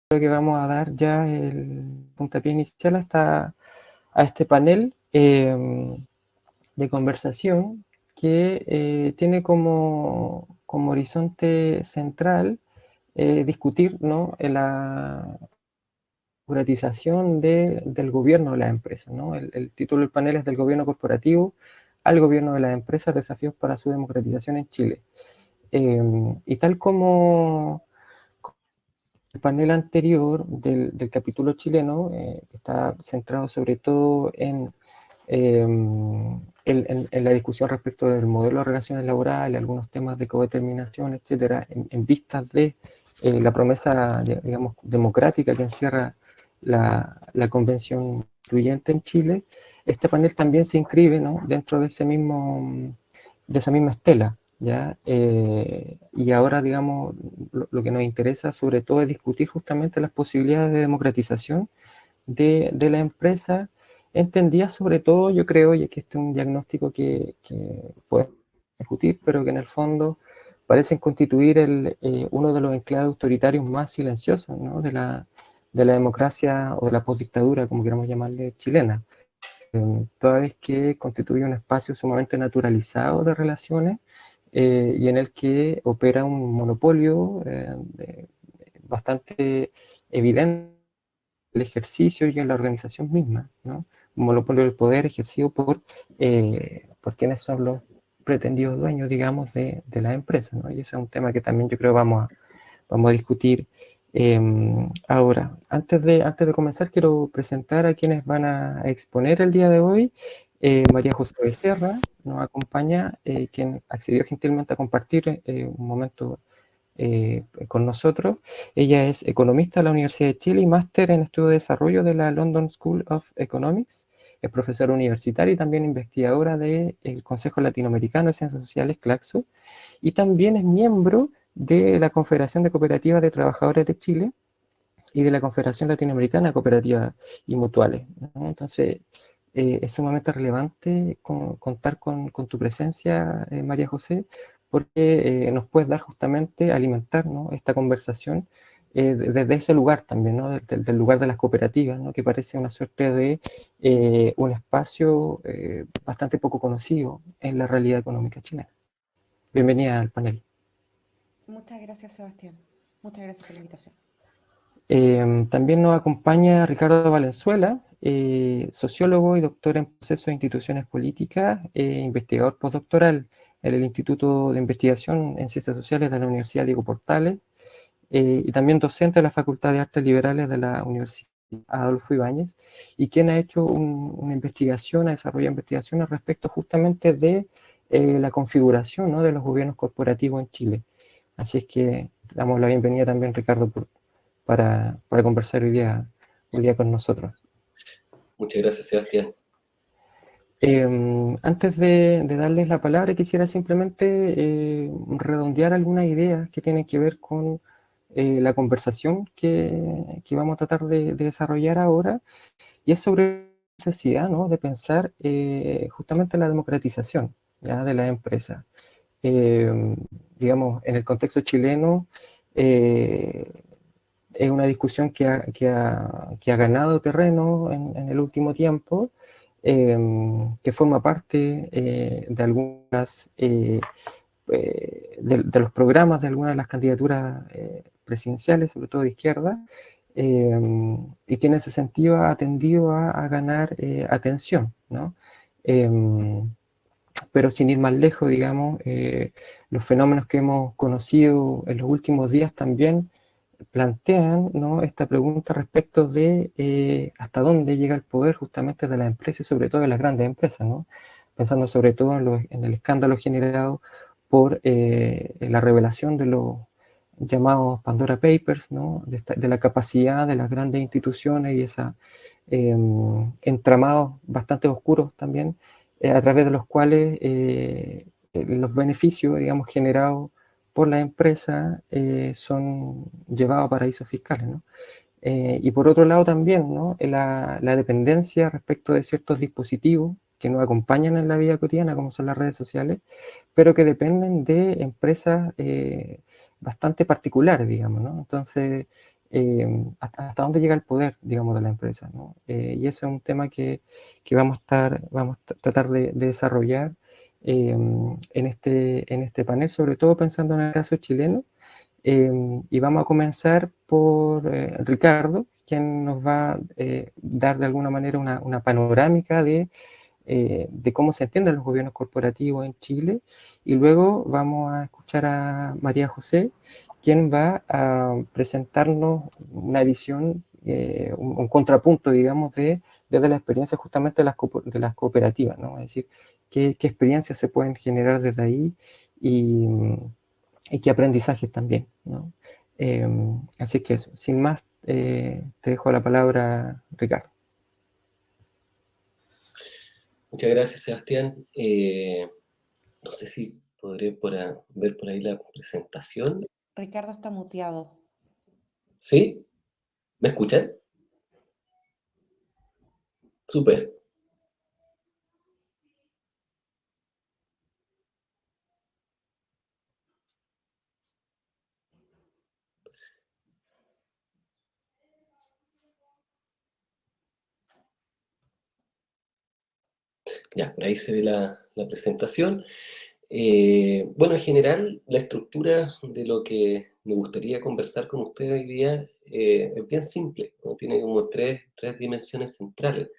Creo que vamos a dar ya el puntapié inicial a este panel de conversación que tiene como horizonte central discutir, ¿no?, la burocratización del gobierno de las empresas, ¿no? El título del panel es del gobierno corporativo al gobierno de las empresas, desafíos para su democratización en Chile. Y tal como el panel anterior del capítulo chileno, que está centrado sobre todo en la discusión respecto del modelo de relaciones laborales, algunos temas de codeterminación, etcétera, en vistas de la promesa, digamos, democrática que encierra la Convención Constituyente en Chile. Este panel también se inscribe, ¿no?, dentro de esa misma estela, ¿ya? Y ahora, digamos, lo que nos interesa sobre todo es discutir justamente las posibilidades de democratización de la empresa, entendía sobre todo, yo creo, y que este es un diagnóstico que puede discutir, pero que en el fondo parecen constituir uno de los enclaves autoritarios más silenciosos, ¿no?, de la democracia o de la postdictadura, como queramos llamarle, chilena. Toda vez que constituye un espacio sumamente naturalizado de relaciones y en el que opera un monopolio bastante evidente el ejercicio y en la organización misma, ¿no? Un monopolio del poder ejercido por quienes son los pretendidos dueños, digamos, de la empresa, ¿no? Y ese es un tema que también yo creo vamos a discutir ahora. Antes de comenzar, quiero presentar a quienes van a exponer el día de hoy. María José Becerra nos acompaña, quien accedió gentilmente a compartir un momento con nosotros. Ella es economista de la Universidad de Chile y máster en estudio de desarrollo de la London School of Economics. Es profesora universitaria y también investigadora del Consejo Latinoamericano de Ciencias Sociales, CLACSO, y también es miembro de la Confederación de Cooperativas de Trabajadores de Chile y de la Confederación Latinoamericana de Cooperativas y Mutuales, ¿no? Entonces, es sumamente relevante contar con tu presencia, María José, porque nos puedes dar justamente, alimentar, ¿no?, esta conversación desde ese lugar también, ¿no?, del lugar de las cooperativas, ¿no?, que parece una suerte de un espacio bastante poco conocido en la realidad económica chilena. Bienvenida al panel. Muchas gracias, Sebastián. Muchas gracias por la invitación. También nos acompaña Ricardo Valenzuela, sociólogo y doctor en procesos de instituciones políticas, investigador postdoctoral en el Instituto de Investigación en Ciencias Sociales de la Universidad Diego Portales, y también docente de la Facultad de Artes Liberales de la Universidad Adolfo Ibáñez, y quien ha hecho una investigación, ha desarrollado investigaciones respecto justamente de la configuración, ¿no?, de los gobiernos corporativos en Chile. Así es que damos la bienvenida también, Ricardo, para conversar hoy día con nosotros. Muchas gracias, Sebastián. Antes de darles la palabra, quisiera simplemente redondear algunas ideas que tienen que ver con la conversación que vamos a tratar de desarrollar ahora, y es sobre la necesidad, ¿no?, de pensar justamente la democratización, ¿ya?, de la empresa. Digamos, en el contexto chileno, es una discusión que ha ganado terreno en el último tiempo, que forma parte de algunas de los programas de algunas de las candidaturas presidenciales, sobre todo de izquierda, y que en ese sentido ha tendido a ganar atención, ¿no? Pero sin ir más lejos, digamos, los fenómenos que hemos conocido en los últimos días también plantean, ¿no?, esta pregunta respecto de hasta dónde llega el poder justamente de las empresas y sobre todo de las grandes empresas, ¿no? Pensando sobre todo en el escándalo generado por la revelación de los llamados Pandora Papers, ¿no?, de la capacidad de las grandes instituciones y esos entramados bastante oscuros también, a través de los cuales los beneficios, digamos, generados por la empresa son llevados a paraísos fiscales, ¿no? Y por otro lado también, ¿no? La dependencia respecto de ciertos dispositivos que nos acompañan en la vida cotidiana, como son las redes sociales, pero que dependen de empresas bastante particulares, digamos, ¿no? Entonces, hasta dónde llega el poder, digamos, de la empresa, ¿no? Y eso es un tema que vamos a tratar de desarrollar en este panel, sobre todo pensando en el caso chileno. Y vamos a comenzar por Ricardo, quien nos va a dar de alguna manera una panorámica de cómo se entienden los gobiernos corporativos en Chile, y luego vamos a escuchar a María José, quien va a presentarnos una visión, un contrapunto, digamos, desde la experiencia justamente de las cooperativas, ¿no? Es decir, qué experiencias se pueden generar desde ahí y qué aprendizajes también, ¿no? Así que eso, sin más, te dejo la palabra, Ricardo. Muchas gracias, Sebastián. No sé si podré ver por ahí la presentación. Ricardo está muteado. ¿Sí? ¿Me escuchan? Súper. Ya, por ahí se ve la presentación. Bueno, en general, la estructura de lo que me gustaría conversar con ustedes hoy día es bien simple, ¿no? Tiene como tres dimensiones centrales.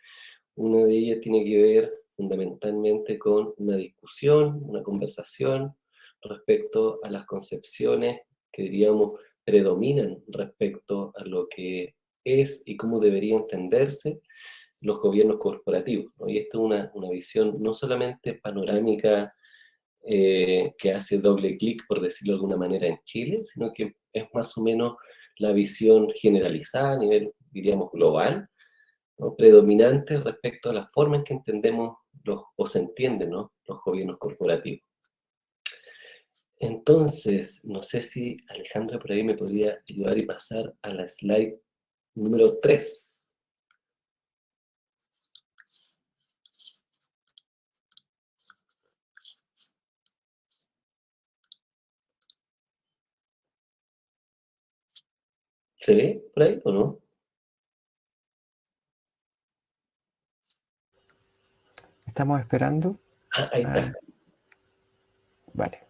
Una de ellas tiene que ver fundamentalmente con una discusión, una conversación respecto a las concepciones que diríamos predominan respecto a lo que es y cómo debería entenderse los gobiernos corporativos, ¿no? Y esto es una visión no solamente panorámica que hace doble clic, por decirlo de alguna manera, en Chile, sino que es más o menos la visión generalizada a nivel, diríamos, global, ¿no? Predominante respecto a la forma en que entendemos o se entienden, ¿no? Los gobiernos corporativos. Entonces, no sé si Alejandra por ahí me podría ayudar y pasar a la slide número 3. ¿Se ve por ahí o no? Estamos esperando. Ah, ahí está. Vale.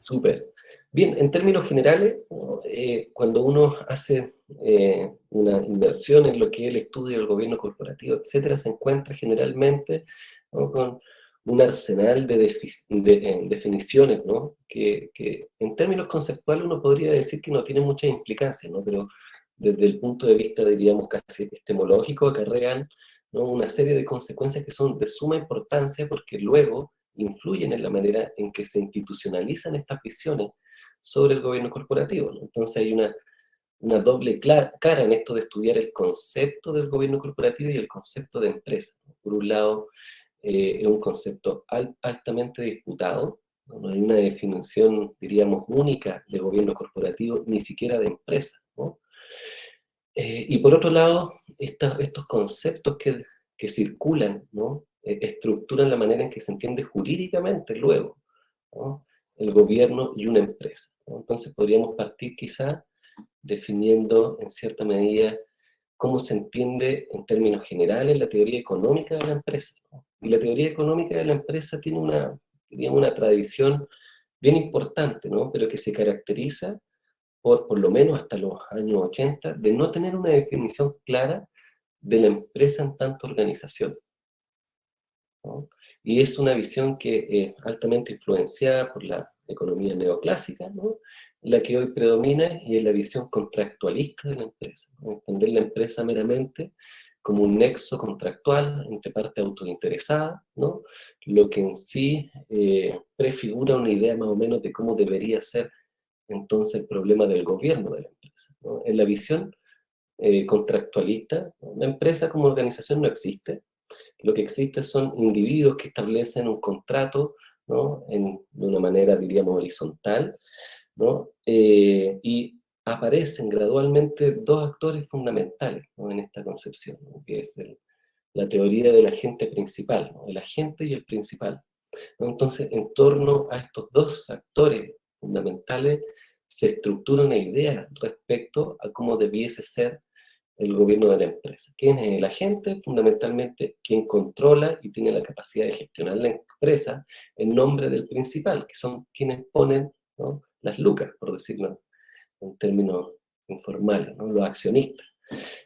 Súper. Bien, en términos generales, ¿no? Cuando uno hace una inversión en lo que es el estudio del gobierno corporativo, etcétera, se encuentra generalmente, ¿no? Con un arsenal de definiciones, ¿no? Que en términos conceptuales uno podría decir que no tiene mucha implicancia, ¿no? Pero desde el punto de vista, diríamos, casi epistemológico, acarrean, ¿no? Una serie de consecuencias que son de suma importancia porque luego influyen en la manera en que se institucionalizan estas visiones sobre el gobierno corporativo, ¿no? Entonces hay una doble cara en esto de estudiar el concepto del gobierno corporativo y el concepto de empresa. Por un lado, es un concepto altamente disputado, ¿no? No hay una definición, diríamos, única de gobierno corporativo, ni siquiera de empresa, ¿no? Y por otro lado, estos conceptos que circulan, ¿no? Estructuran la manera en que se entiende jurídicamente luego, ¿no? El gobierno y una empresa, ¿no? Entonces podríamos partir quizá definiendo en cierta medida cómo se entiende en términos generales la teoría económica de la empresa, ¿no? Y la teoría económica de la empresa tiene una tradición bien importante, ¿no? Pero que se caracteriza por lo menos hasta los años 80, de no tener una definición clara de la empresa en tanto organización, ¿no? Y es una visión que es altamente influenciada por la economía neoclásica, ¿no? La que hoy predomina y es la visión contractualista de la empresa, ¿no? Entender la empresa meramente como un nexo contractual entre parte autointeresada, ¿no? Lo que en sí prefigura una idea más o menos de cómo debería ser entonces el problema del gobierno de la empresa, ¿no? En la visión contractualista, ¿no? La empresa como organización no existe, lo que existe son individuos que establecen un contrato ¿no? De una manera, diríamos, horizontal, ¿no? Y aparecen gradualmente dos actores fundamentales, ¿no? En esta concepción, ¿no? Que es la teoría del agente principal, ¿no? El agente y el principal, ¿no? Entonces, en torno a estos dos actores fundamentales se estructura una idea respecto a cómo debiese ser el gobierno de la empresa. ¿Quién es el agente? Fundamentalmente quien controla y tiene la capacidad de gestionar la empresa en nombre del principal, que son quienes ponen, ¿no? Las lucas, por decirlo en términos informales, ¿no? Los accionistas,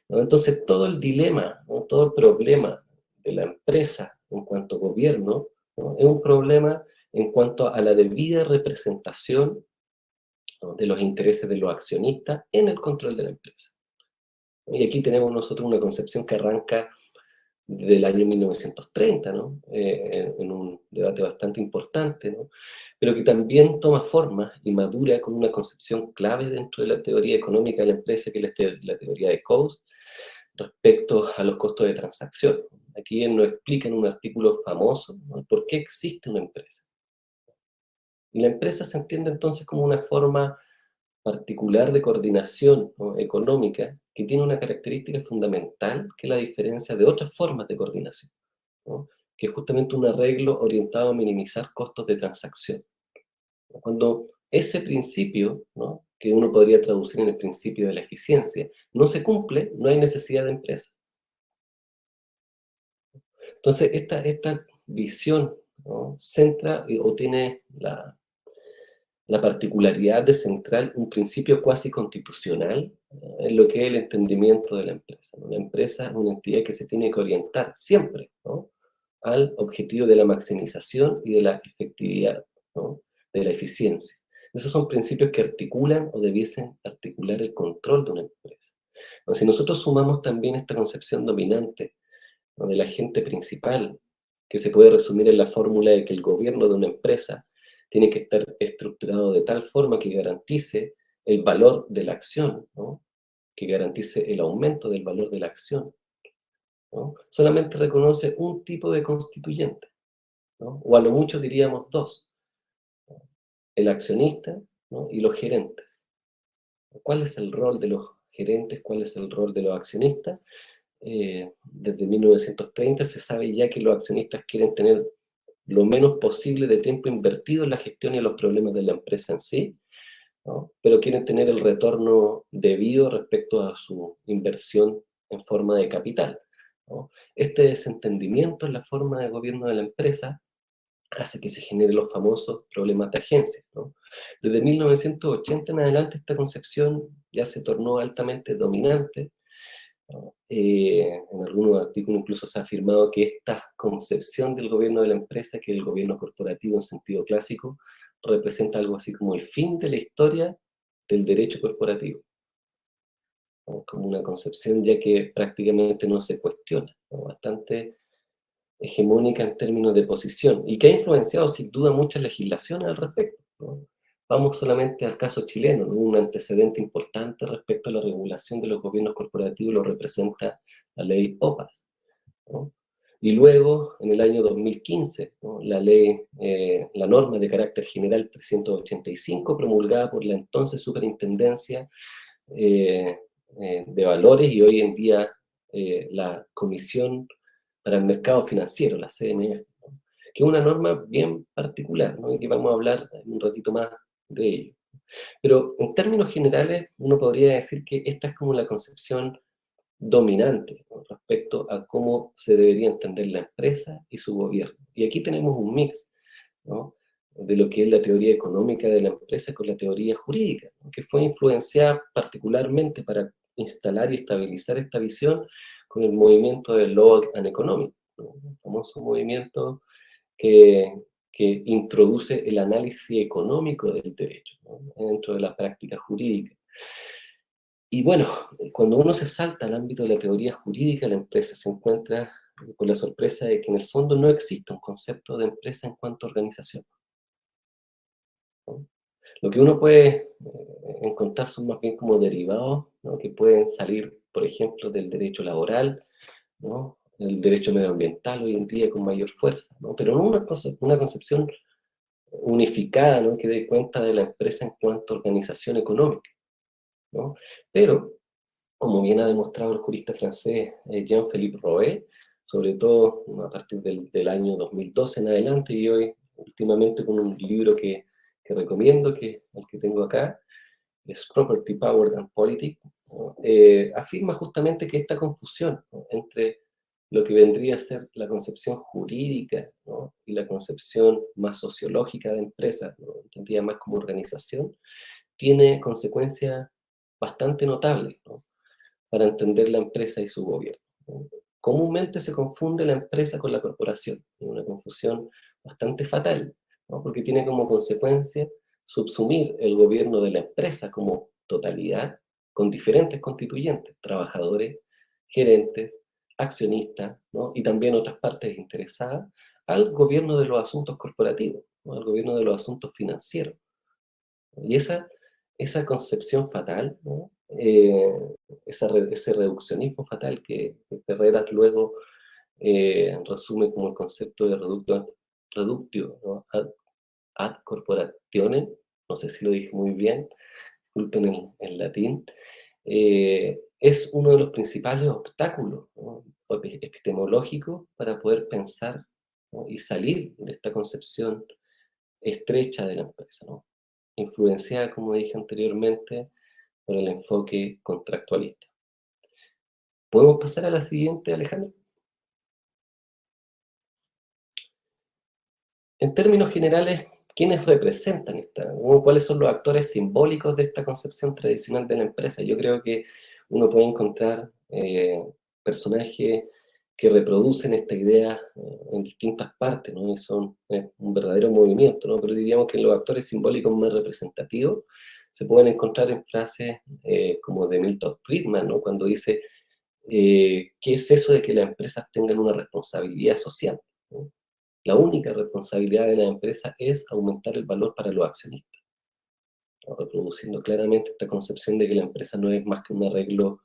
¿no? Entonces todo el dilema, ¿no? Todo el problema de la empresa en cuanto a gobierno, ¿no? Es un problema en cuanto a la debida representación, ¿no? De los intereses de los accionistas en el control de la empresa. Y aquí tenemos nosotros una concepción que arranca del año 1930, ¿no? En un debate bastante importante, ¿no? Pero que también toma forma y madura con una concepción clave dentro de la teoría económica de la empresa, que es la teoría de Coase, respecto a los costos de transacción. Aquí él nos explica en un artículo famoso, ¿no? ¿Por qué existe una empresa? Y la empresa se entiende entonces como una forma particular de coordinación, ¿no? Económica, que tiene una característica fundamental que la diferencia de otras formas de coordinación, ¿no? Que es justamente un arreglo orientado a minimizar costos de transacción. Cuando ese principio, ¿no? Que uno podría traducir en el principio de la eficiencia, no se cumple, no hay necesidad de empresa. Entonces, esta visión, ¿no? Centra o tiene la particularidad de centrar un principio cuasi constitucional en lo que es el entendimiento de la empresa, ¿no? La empresa es una entidad que se tiene que orientar siempre, ¿no? Al objetivo de la maximización y de la efectividad, ¿no? De la eficiencia. Esos son principios que articulan o debiesen articular el control de una empresa. Entonces, si nosotros sumamos también esta concepción dominante, ¿no? Del agente principal, que se puede resumir en la fórmula de que el gobierno de una empresa tiene que estar estructurado de tal forma que garantice el valor de la acción, ¿no? Que garantice el aumento del valor de la acción, ¿no? Solamente reconoce un tipo de constituyente, ¿no? O a lo mucho diríamos dos, ¿no? El accionista, ¿no? Y los gerentes. ¿Cuál es el rol de los gerentes? ¿Cuál es el rol de los accionistas? Desde 1930 se sabe ya que los accionistas quieren tener lo menos posible de tiempo invertido en la gestión y en los problemas de la empresa en sí, ¿no? Pero quieren tener el retorno debido respecto a su inversión en forma de capital, ¿no? Este desentendimiento en la forma de gobierno de la empresa hace que se generen los famosos problemas de agencia, ¿no? Desde 1980 en adelante esta concepción ya se tornó altamente dominante, ¿no? En algunos artículos incluso se ha afirmado que esta concepción del gobierno de la empresa, que es el gobierno corporativo en sentido clásico, representa algo así como el fin de la historia del derecho corporativo, ¿no? Como una concepción ya que prácticamente no se cuestiona, ¿no? Bastante hegemónica en términos de posición, y que ha influenciado sin duda muchas legislaciones al respecto, ¿no? Vamos solamente al caso chileno, ¿no? Un antecedente importante respecto a la regulación de los gobiernos corporativos lo representa la ley OPAS, ¿no? Y luego, en el año 2015, ¿no? La norma de carácter general 385, promulgada por la entonces Superintendencia eh, de Valores y hoy en día la Comisión para el Mercado Financiero, la CMF, ¿no? Que es una norma bien particular, ¿no? Y que vamos a hablar en un ratito más de ello. Pero en términos generales, uno podría decir que esta es como la concepción dominante, ¿no? Respecto a cómo se debería entender la empresa y su gobierno. Y aquí tenemos un mix, ¿no? De lo que es la teoría económica de la empresa con la teoría jurídica, ¿no? Que fue influenciada particularmente para instalar y estabilizar esta visión con el movimiento del Law and Economics, ¿no? El famoso movimiento que, que introduce el análisis económico del derecho, ¿no? Dentro de la práctica jurídica. Y bueno, cuando uno se salta al ámbito de la teoría jurídica, la empresa se encuentra con la sorpresa de que en el fondo no existe un concepto de empresa en cuanto a organización, ¿no? Lo que uno puede encontrar son más bien como derivados, ¿no? Que pueden salir, por ejemplo, del derecho laboral, ¿no? El derecho medioambiental hoy en día con mayor fuerza, ¿no? Pero no una concepción unificada, ¿no?, que dé cuenta de la empresa en cuanto a organización económica, ¿no? Pero, como bien ha demostrado el jurista francés Jean-Philippe Roé, sobre todo a partir del año 2012 en adelante, y hoy últimamente con un libro que recomiendo, que el que tengo acá, es Property, Power and Politics, ¿no?, afirma justamente que esta confusión, ¿no?, entre lo que vendría a ser la concepción jurídica, ¿no?, y la concepción más sociológica de empresas, ¿no?, entendida más como organización, tiene consecuencias bastante notables, ¿no?, para entender la empresa y su gobierno, ¿no? Comúnmente se confunde la empresa con la corporación, es una confusión bastante fatal, ¿no?, porque tiene como consecuencia subsumir el gobierno de la empresa como totalidad con diferentes constituyentes, trabajadores, gerentes, accionistas, ¿no?, y también otras partes interesadas, al gobierno de los asuntos corporativos, ¿no?, al gobierno de los asuntos financieros. Y esa concepción fatal, ¿no?, ese reduccionismo fatal que Ferreras luego resume como el concepto de reductio, ¿no?, ad corporationem, no sé si lo dije muy bien, disculpen el latín, es uno de los principales obstáculos, ¿no?, epistemológicos para poder pensar, ¿no?, y salir de esta concepción estrecha de la empresa, ¿no?, influenciada, como dije anteriormente, por el enfoque contractualista. ¿Podemos pasar a la siguiente, Alejandro? En términos generales, ¿quiénes representan esta? ¿O cuáles son los actores simbólicos de esta concepción tradicional de la empresa? Yo creo que uno puede encontrar personajes que reproducen esta idea en distintas partes, ¿no?, y son un verdadero movimiento, ¿no? Pero diríamos que los actores simbólicos más representativos se pueden encontrar en frases como de Milton Friedman, ¿no?, cuando dice, ¿qué es eso de que las empresas tengan una responsabilidad social?, ¿no? La única responsabilidad de la empresa es aumentar el valor para los accionistas, ¿no?, reproduciendo claramente esta concepción de que la empresa no es más que un arreglo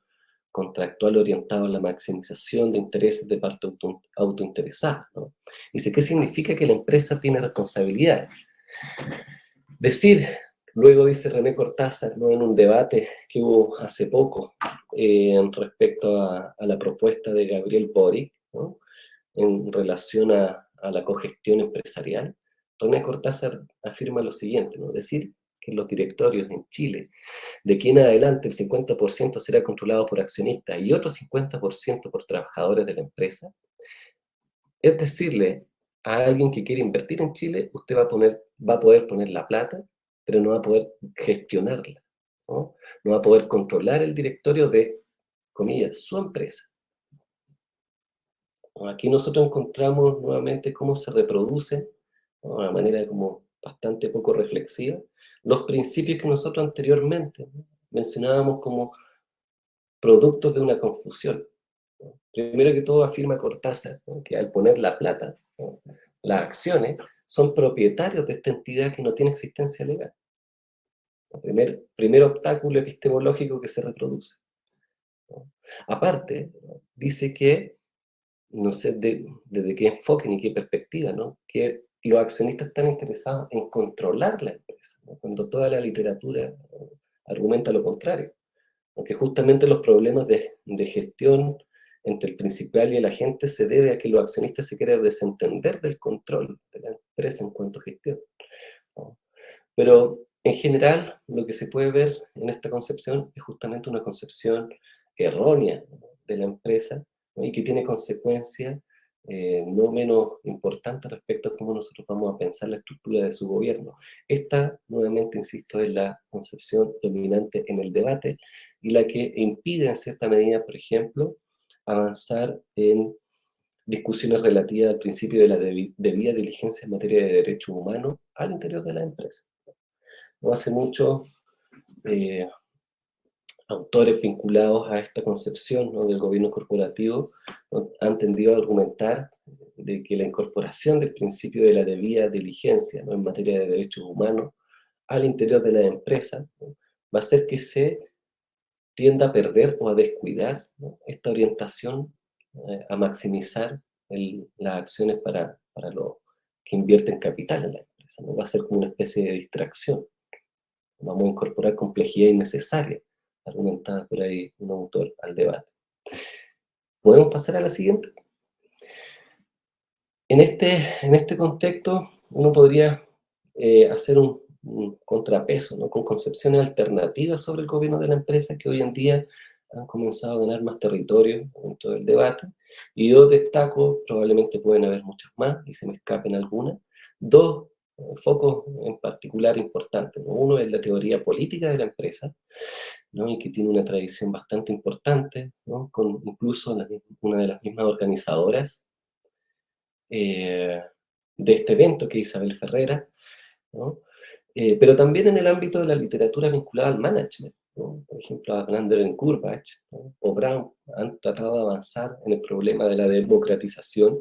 contractual orientado a la maximización de intereses de parte autointeresada, ¿no? Dice, ¿qué significa que la empresa tiene responsabilidades? Decir, luego dice René Cortázar, ¿no?, en un debate que hubo hace poco respecto a la propuesta de Gabriel Boric, ¿no?, en relación a la cogestión empresarial, René Cortázar afirma lo siguiente, ¿no?, decir que los directorios en Chile, de aquí en adelante el 50% será controlado por accionistas y otro 50% por trabajadores de la empresa, es decirle a alguien que quiere invertir en Chile, usted va a poder poner la plata, pero no va a poder gestionarla, ¿no? No va a poder controlar el directorio de, comillas, su empresa. Aquí nosotros encontramos nuevamente cómo se reproducen, ¿no?, de una manera como bastante poco reflexiva, los principios que nosotros anteriormente, ¿no?, mencionábamos como productos de una confusión, ¿no? Primero que todo afirma Cortázar, ¿no?, que al poner la plata, ¿no?, las acciones son propietarios de esta entidad que no tiene existencia legal. El primer obstáculo epistemológico que se reproduce, ¿no? Aparte, ¿no?, dice que, no sé desde qué enfoque ni qué perspectiva, ¿no?, que los accionistas están interesados en controlar la empresa, ¿no?, cuando toda la literatura argumenta lo contrario, porque justamente los problemas de gestión entre el principal y el agente se debe a que los accionistas se quieren desentender del control de la empresa en cuanto a gestión, ¿no? Pero en general lo que se puede ver en esta concepción es justamente una concepción errónea, ¿no?, de la empresa, ¿no?, y que tiene consecuencias no menos importantes respecto a cómo nosotros vamos a pensar la estructura de su gobierno. Esta, nuevamente, insisto, es la concepción dominante en el debate y la que impide en cierta medida, por ejemplo, avanzar en discusiones relativas al principio de la debida diligencia en materia de derechos humanos al interior de la empresa. No hace mucho, autores vinculados a esta concepción, ¿no?, del gobierno corporativo, ¿no?, han tendido a argumentar de que la incorporación del principio de la debida diligencia, ¿no?, en materia de derechos humanos al interior de la empresa, ¿no?, va a hacer que se tienda a perder o a descuidar, ¿no?, esta orientación a maximizar las acciones para los que invierten capital en la empresa. empresa, ¿no? Va a ser como una especie de distracción. Vamos a incorporar complejidad innecesaria, argumentada por ahí un autor al debate. ¿Podemos pasar a la siguiente? En este contexto, uno podría hacer un contrapeso, ¿no? Con concepciones alternativas sobre el gobierno de la empresa que hoy en día han comenzado a ganar más territorio en todo el debate. Y yo destaco, probablemente pueden haber muchas más y se me escapen algunas, dos focos en particular importantes, ¿no? Uno es la teoría política de la empresa, ¿no? Y que tiene una tradición bastante importante, ¿no? Con incluso una de las mismas organizadoras de este evento, que es Isabel Ferrera, ¿no? Pero también en el ámbito de la literatura vinculada al management, ¿no? Por ejemplo, Abnander en Kurbach, ¿no? O Brown han tratado de avanzar en el problema de la democratización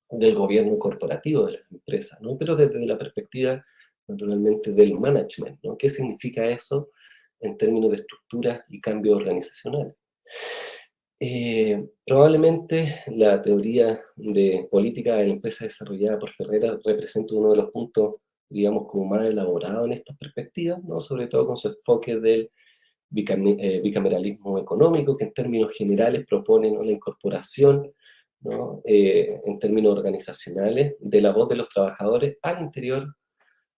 del gobierno corporativo de las empresas, ¿no? Pero desde la perspectiva, naturalmente, del management, ¿no? ¿Qué significa eso en términos de estructuras y cambios organizacionales? Probablemente la teoría de política de la empresa desarrollada por Ferrera representa uno de los puntos, digamos, como más elaborado en estas perspectivas, ¿no? Sobre todo con su enfoque del bicameralismo económico, que en términos generales propone, ¿no? La incorporación, ¿no? En términos organizacionales, de la voz de los trabajadores al interior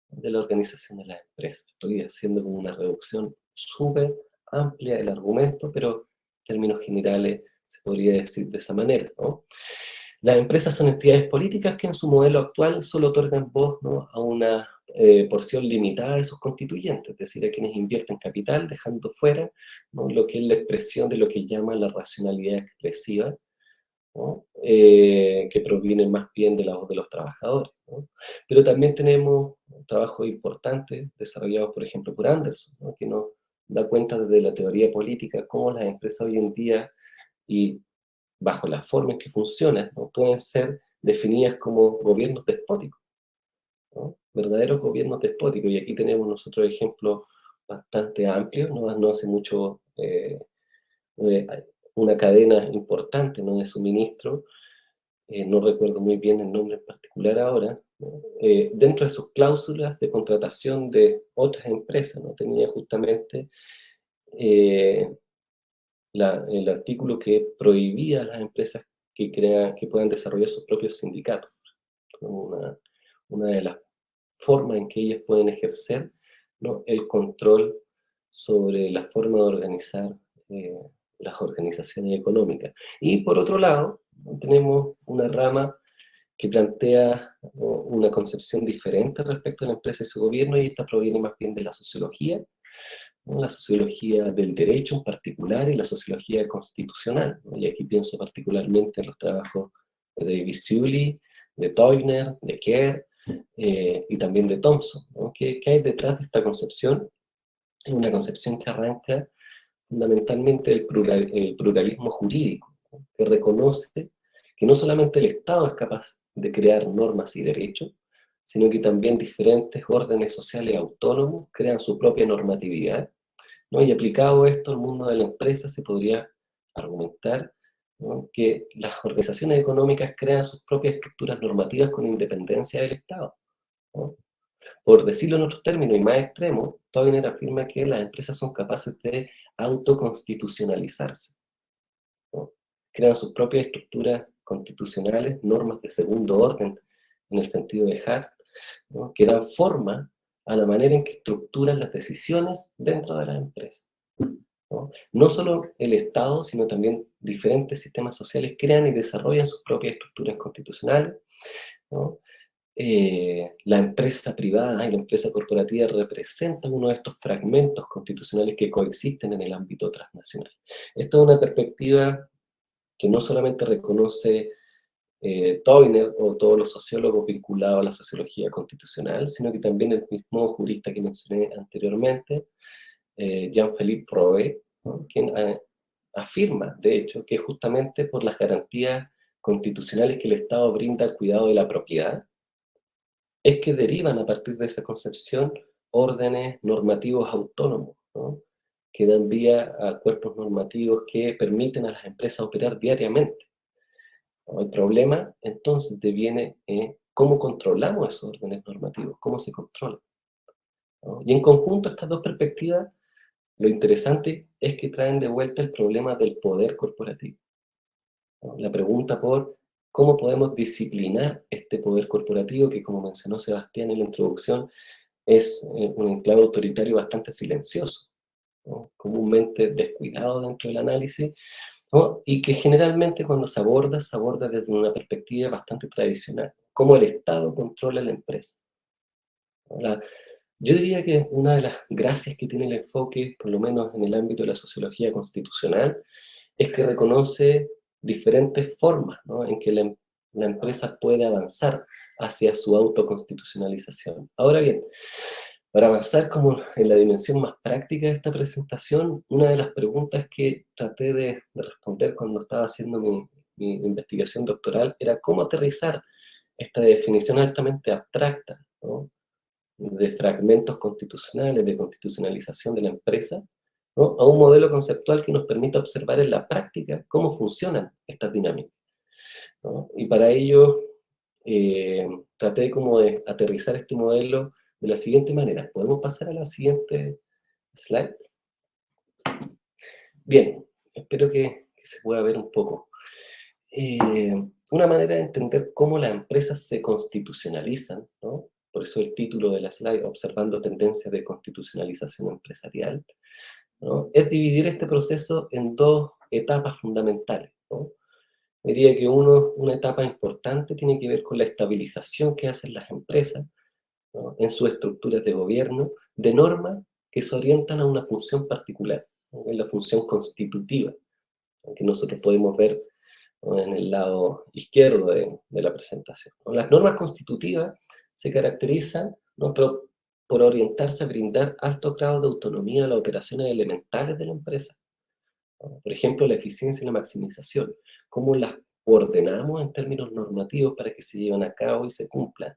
de la organización de las empresas. Estoy haciendo como una reducción súper amplia del argumento, pero en términos generales se podría decir de esa manera, ¿no? Las empresas son entidades políticas que en su modelo actual solo otorgan voz, ¿no? A una porción limitada de sus constituyentes, es decir, a quienes invierten capital, dejando fuera, ¿no? Lo que es la expresión de lo que llaman la racionalidad expresiva, ¿no? Que provienen más bien de la voz de los trabajadores, ¿no? Pero también tenemos trabajos importantes desarrollados, por ejemplo, por Anderson, ¿no? Que nos da cuenta desde la teoría política cómo las empresas hoy en día y bajo las formas en que funcionan, ¿no? Pueden ser definidas como gobiernos despóticos, ¿no? Verdaderos gobiernos despóticos. Y aquí tenemos nosotros ejemplos bastante amplios, no hace mucho eh, una cadena importante, ¿no? De suministro, no recuerdo muy bien el nombre en particular ahora, ¿no? Dentro de sus cláusulas de contratación de otras empresas, ¿no? Tenía justamente eh, el artículo que prohibía a las empresas que puedan desarrollar sus propios sindicatos, como una de las formas en que ellas pueden ejercer, ¿no? El control sobre la forma de organizar eh, las organizaciones económicas. Y por otro lado, tenemos una rama que plantea, ¿no? Una concepción diferente respecto a la empresa y su gobierno, y esta proviene más bien de la sociología, ¿no? La sociología del derecho en particular y la sociología constitucional, ¿no? Y aquí pienso particularmente en los trabajos de David Sewley, de Toyner, de Kerr, y también de Thompson, ¿no? ¿Qué hay detrás de esta concepción? Es una concepción que arranca fundamentalmente el pluralismo jurídico, ¿no? Que reconoce que no solamente el Estado es capaz de crear normas y derechos, sino que también diferentes órdenes sociales autónomos crean su propia normatividad, ¿no? Y aplicado esto al mundo de la empresa, se podría argumentar, ¿no? Que las organizaciones económicas crean sus propias estructuras normativas con independencia del Estado, ¿no? Por decirlo en otros términos y más extremos, Toyner afirma que las empresas son capaces de autoconstitucionalizarse, ¿no? Crean sus propias estructuras constitucionales, normas de segundo orden, en el sentido de Hart, ¿no? Que dan forma a la manera en que estructuran las decisiones dentro de las empresas, ¿no? No solo el Estado, sino también diferentes sistemas sociales crean y desarrollan sus propias estructuras constitucionales, ¿no? La empresa privada y la empresa corporativa representan uno de estos fragmentos constitucionales que coexisten en el ámbito transnacional. Esta es una perspectiva que no solamente reconoce Toyner o todos los sociólogos vinculados a la sociología constitucional, sino que también el mismo jurista que mencioné anteriormente, Jean-Philippe Roe, ¿no? Quien afirma, de hecho, que justamente por las garantías constitucionales que el Estado brinda al cuidado de la propiedad, es que derivan a partir de esa concepción órdenes normativos autónomos, ¿no? Que dan vía a cuerpos normativos que permiten a las empresas operar diariamente, ¿no? El problema entonces deviene cómo controlamos esos órdenes normativos, cómo se controlan, ¿no? Y en conjunto estas dos perspectivas, lo interesante es que traen de vuelta el problema del poder corporativo, ¿no? La pregunta por cómo podemos disciplinar este poder corporativo que, como mencionó Sebastián en la introducción, es un enclave autoritario bastante silencioso, ¿no? Comúnmente descuidado dentro del análisis, ¿no? Y que generalmente cuando se aborda desde una perspectiva bastante tradicional, cómo el Estado controla la empresa, ¿no? Yo diría que una de las gracias que tiene el enfoque, por lo menos en el ámbito de la sociología constitucional, es que reconoce diferentes formas, ¿no?, en que la empresa puede avanzar hacia su autoconstitucionalización. Ahora bien, para avanzar como en la dimensión más práctica de esta presentación, una de las preguntas que traté de responder cuando estaba haciendo mi investigación doctoral era cómo aterrizar esta definición altamente abstracta, ¿no?, de fragmentos constitucionales, de constitucionalización de la empresa, ¿no?, a un modelo conceptual que nos permita observar en la práctica cómo funcionan estas dinámicas, ¿no? Y para ello traté como de aterrizar este modelo de la siguiente manera. ¿Podemos pasar a la siguiente slide? Bien, espero que se pueda ver un poco. Una manera de entender cómo las empresas se constitucionalizan, ¿no?, por eso el título de la slide, Observando tendencias de constitucionalización empresarial, ¿no?, es dividir este proceso en dos etapas fundamentales, ¿no? Diría que una etapa importante tiene que ver con la estabilización que hacen las empresas, ¿no?, en sus estructuras de gobierno, de normas que se orientan a una función particular, ¿no?, que es la función constitutiva, ¿no?, que nosotros podemos ver, ¿no?, en el lado izquierdo de la presentación, ¿no? Las normas constitutivas se caracterizan, ¿no?, por orientarse a brindar alto grado de autonomía a las operaciones elementales de la empresa, ¿no? Por ejemplo, la eficiencia y la maximización, cómo las ordenamos en términos normativos para que se lleven a cabo y se cumplan,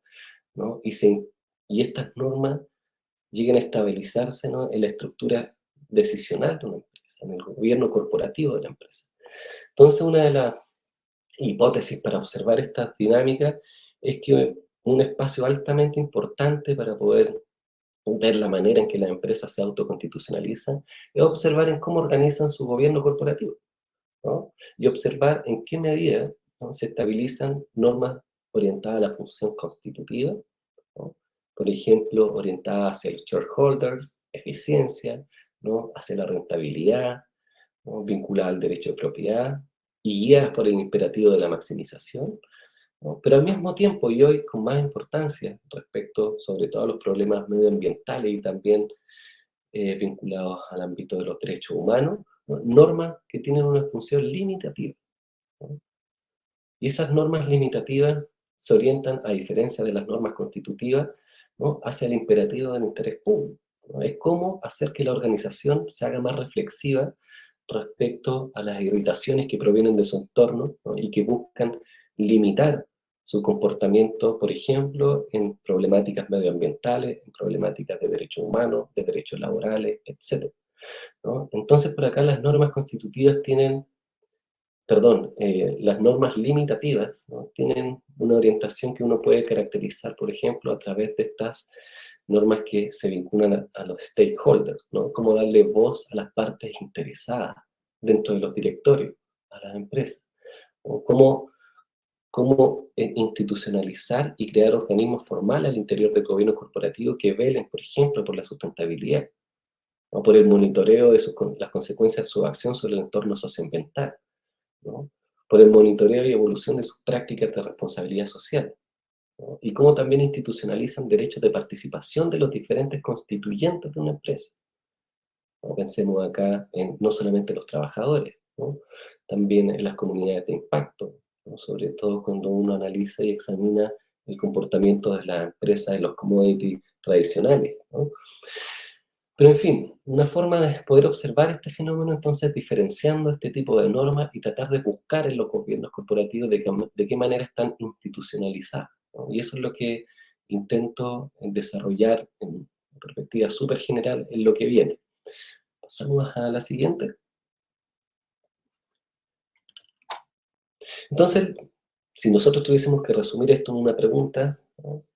¿no? Y estas normas lleguen a estabilizarse, ¿no?, en la estructura decisional de una empresa, en el gobierno corporativo de la empresa. Entonces, una de las hipótesis para observar estas dinámicas es que un espacio altamente importante para poder ver la manera en que las empresas se autoconstitucionalizan es observar en cómo organizan su gobierno corporativo, ¿no? Y observar en qué medida, ¿no?, se estabilizan normas orientadas a la función constitutiva, ¿no? Por ejemplo, orientadas hacia los shareholders, eficiencia, ¿no?, hacia la rentabilidad, ¿no?, vinculadas al derecho de propiedad y guiadas por el imperativo de la maximización, ¿no? Pero al mismo tiempo, y hoy con más importancia respecto sobre todo a los problemas medioambientales y también vinculados al ámbito de los derechos humanos, ¿no?, normas que tienen una función limitativa, ¿no? Y esas normas limitativas se orientan, a diferencia de las normas constitutivas, ¿no?, hacia el imperativo del interés público, ¿no? Es cómo hacer que la organización se haga más reflexiva respecto a las irritaciones que provienen de su entorno, ¿no?, y que buscan limitar su comportamiento, por ejemplo, en problemáticas medioambientales, en problemáticas de derechos humanos, de derechos laborales, etc., ¿no? Entonces, por acá las normas constitutivas tienen, perdón, las normas limitativas, ¿no?, tienen una orientación que uno puede caracterizar, por ejemplo, a través de estas normas que se vinculan a los stakeholders, ¿no? Cómo darle voz a las partes interesadas dentro de los directorios, a las empresas, o cómo institucionalizar y crear organismos formales al interior del gobierno corporativo que velen, por ejemplo, por la sustentabilidad, o por el monitoreo de las consecuencias de su acción sobre el entorno socioambiental, ¿no?, por el monitoreo y evolución de sus prácticas de responsabilidad social, ¿no?, y cómo también institucionalizan derechos de participación de los diferentes constituyentes de una empresa, ¿no? Pensemos acá en no solamente los trabajadores, ¿no?, también en las comunidades de impacto, ¿no?, sobre todo cuando uno analiza y examina el comportamiento de las empresas en los commodities tradicionales, ¿no? Pero en fin, una forma de poder observar este fenómeno entonces diferenciando este tipo de normas y tratar de buscar en los gobiernos corporativos de qué manera están institucionalizadas, ¿no? Y eso es lo que intento desarrollar en perspectiva súper general en lo que viene. Pasamos a la siguiente. Entonces, Si nosotros tuviésemos que resumir esto en una pregunta, ¿no?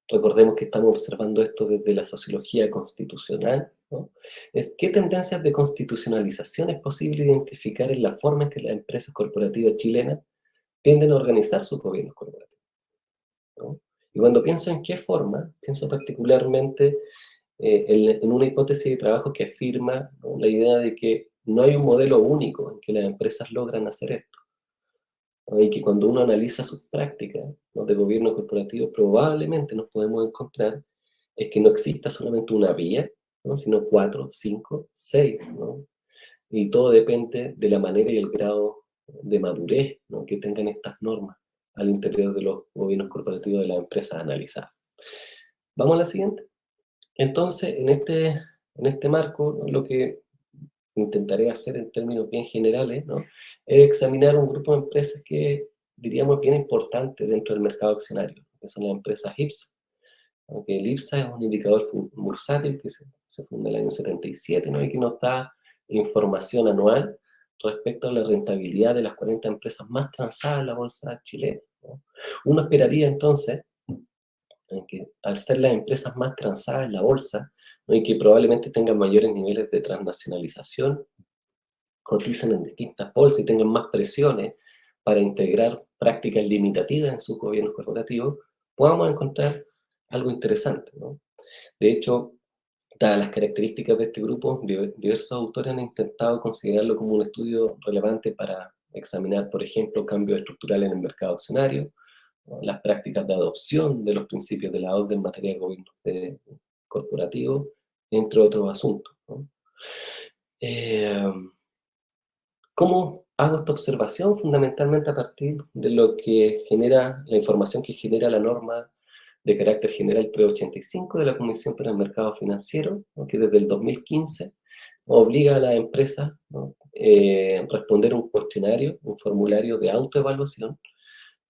Recordemos que estamos observando esto desde la sociología constitucional, ¿no? ¿Qué tendencias de constitucionalización es posible identificar en la forma en que las empresas corporativas chilenas tienden a organizar sus gobiernos corporativos, ¿no? Y cuando pienso en qué forma, pienso particularmente en una hipótesis de trabajo que afirma, ¿no?, la idea de que no hay un modelo único en que las empresas logran hacer esto, ¿no? Y que cuando uno analiza sus prácticas, ¿no?, de gobierno corporativo, probablemente nos podemos encontrar es que no exista solamente una vía, ¿no?, sino 4, 5, 6, ¿no? Y todo depende de la manera y el grado de madurez, ¿no?, que tengan estas normas al interior de los gobiernos corporativos de las empresas analizadas. ¿Vamos a la siguiente? Entonces, en este marco, ¿no?, lo que intentaré hacer en términos bien generales, ¿no?, es examinar un grupo de empresas que diríamos bien importante dentro del mercado accionario, que son las empresas IPSA. Aunque el IPSA es un indicador bursátil que se funda en el año 77, ¿no?, y que nos da información anual respecto a la rentabilidad de las 40 empresas más transadas en la bolsa chilena, ¿no? Uno esperaría entonces que al ser las empresas más transadas en la bolsa, ¿no?, y que probablemente tengan mayores niveles de transnacionalización, cotizan en distintas bolsas y tengan más presiones para integrar prácticas limitativas en sus gobiernos corporativos, podamos encontrar algo interesante, ¿no? De hecho, dadas las características de este grupo, diversos autores han intentado considerarlo como un estudio relevante para examinar, por ejemplo, cambios estructurales en el mercado accionario, ¿no?, las prácticas de adopción de los principios de la OCDE en materia de gobierno corporativo, entre otros asuntos, ¿no? ¿Cómo hago esta observación? Fundamentalmente a partir de lo que genera, la información que genera la norma de carácter general 385 de la Comisión para el Mercado Financiero, ¿no?, que desde el 2015 obliga a las empresas, ¿no?, responder un cuestionario, un formulario de autoevaluación,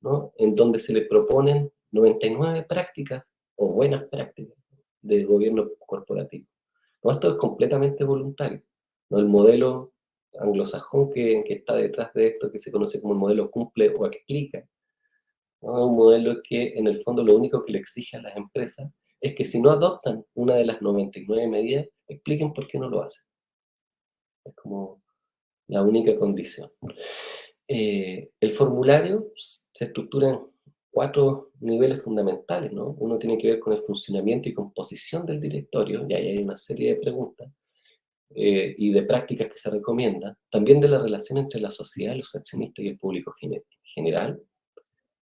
¿no?, en donde se les proponen 99 prácticas o buenas prácticas de gobierno corporativo. ¿No? Esto es completamente voluntario, ¿no? El modelo anglosajón que está detrás de esto, que se conoce como el modelo cumple o explica, ¿no?, es un modelo que en el fondo lo único que le exige a las empresas es que si no adoptan una de las 99 medidas, expliquen por qué no lo hacen. Es como la única condición. El formulario se estructura en 4 niveles fundamentales, ¿no? Uno tiene que ver con el funcionamiento y composición del directorio, y ahí hay una serie de preguntas y de prácticas que se recomiendan. También de la relación entre la sociedad, los accionistas y el público general,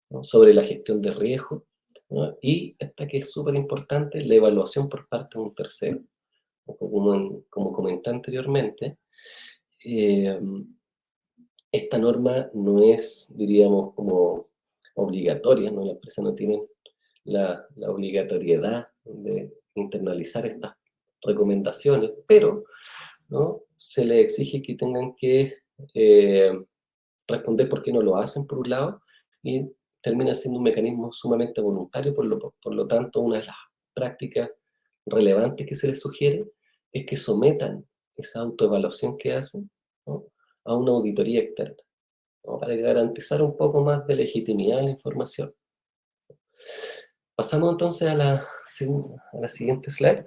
¿no?, sobre la gestión de riesgo, ¿no?, y esta que es súper importante, la evaluación por parte de un tercero. Como comenté anteriormente, eh, esta norma no es, diríamos, como obligatoria, ¿no? La empresa no tiene la obligatoriedad de internalizar estas recomendaciones, pero, ¿no?, se les exige que tengan que eh, responder por qué no lo hacen, por un lado, y termina siendo un mecanismo sumamente voluntario, por lo tanto, una de las prácticas relevantes que se les sugiere es que sometan esa autoevaluación que hacen, ¿no?, a una auditoría externa, ¿no?, para garantizar un poco más de legitimidad en la información. Pasamos entonces a la siguiente slide.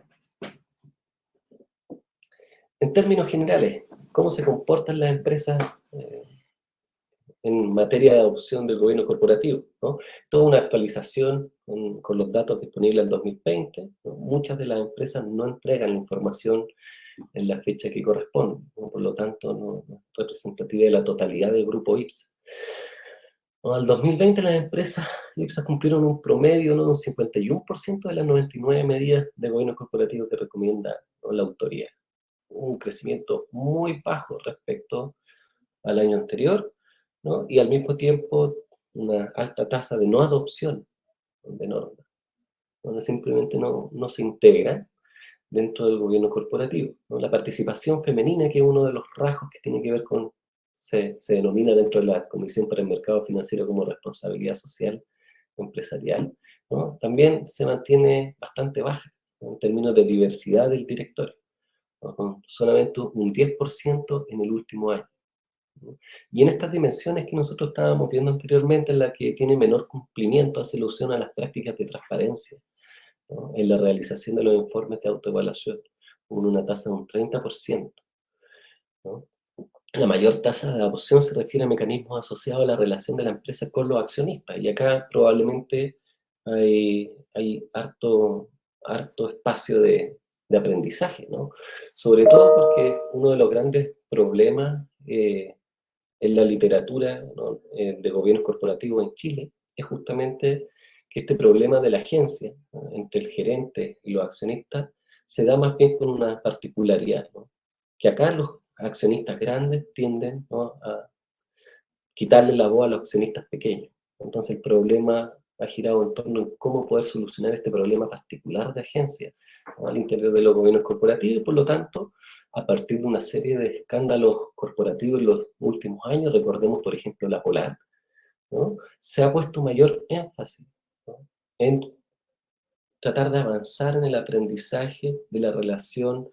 En términos generales, ¿cómo se comportan las empresas en materia de adopción del gobierno corporativo, ¿no? Toda una actualización con los datos disponibles en 2020, ¿no? Muchas de las empresas no entregan la información en la fecha que corresponde, ¿no? Por lo tanto, no es representativa de la totalidad del grupo IPSA. ¿No? Al 2020 las empresas IPSA cumplieron un promedio, ¿no?, de un 51% de las 99 medidas de gobierno corporativo que recomienda, ¿no?, la autoridad. Un crecimiento muy bajo respecto al año anterior, ¿no?, y al mismo tiempo una alta tasa de no adopción de normas, donde simplemente no se integra dentro del gobierno corporativo, ¿no? La participación femenina, que es uno de los rasgos que tiene que ver con, se denomina dentro de la Comisión para el Mercado Financiero como responsabilidad social empresarial, ¿no?, también se mantiene bastante baja, ¿no?, en términos de diversidad del directorio, ¿no?, con solamente un 10% en el último año. ¿no? Y en estas dimensiones que nosotros estábamos viendo anteriormente, en la que tiene menor cumplimiento, hace alusión a las prácticas de transparencia, ¿no? En la realización de los informes de autoevaluación, con una tasa de un 30%, ¿no? La mayor tasa de adopción se refiere a mecanismos asociados a la relación de la empresa con los accionistas, y acá probablemente hay harto espacio de aprendizaje, ¿no? Sobre todo porque uno de los grandes problemas en la literatura, ¿no?, de gobiernos corporativos en Chile es justamente que este problema de la agencia, ¿no?, entre el gerente y los accionistas se da más bien con una particularidad, ¿no? Que acá los accionistas grandes tienden, ¿no?, a quitarle la voz a los accionistas pequeños. Entonces el problema ha girado en torno a cómo poder solucionar este problema particular de agencia, ¿no?, al interior de los gobiernos corporativos, y por lo tanto, a partir de una serie de escándalos corporativos en los últimos años, recordemos por ejemplo la Polar, ¿no?, se ha puesto mayor énfasis, ¿no?, en tratar de avanzar en el aprendizaje de la relación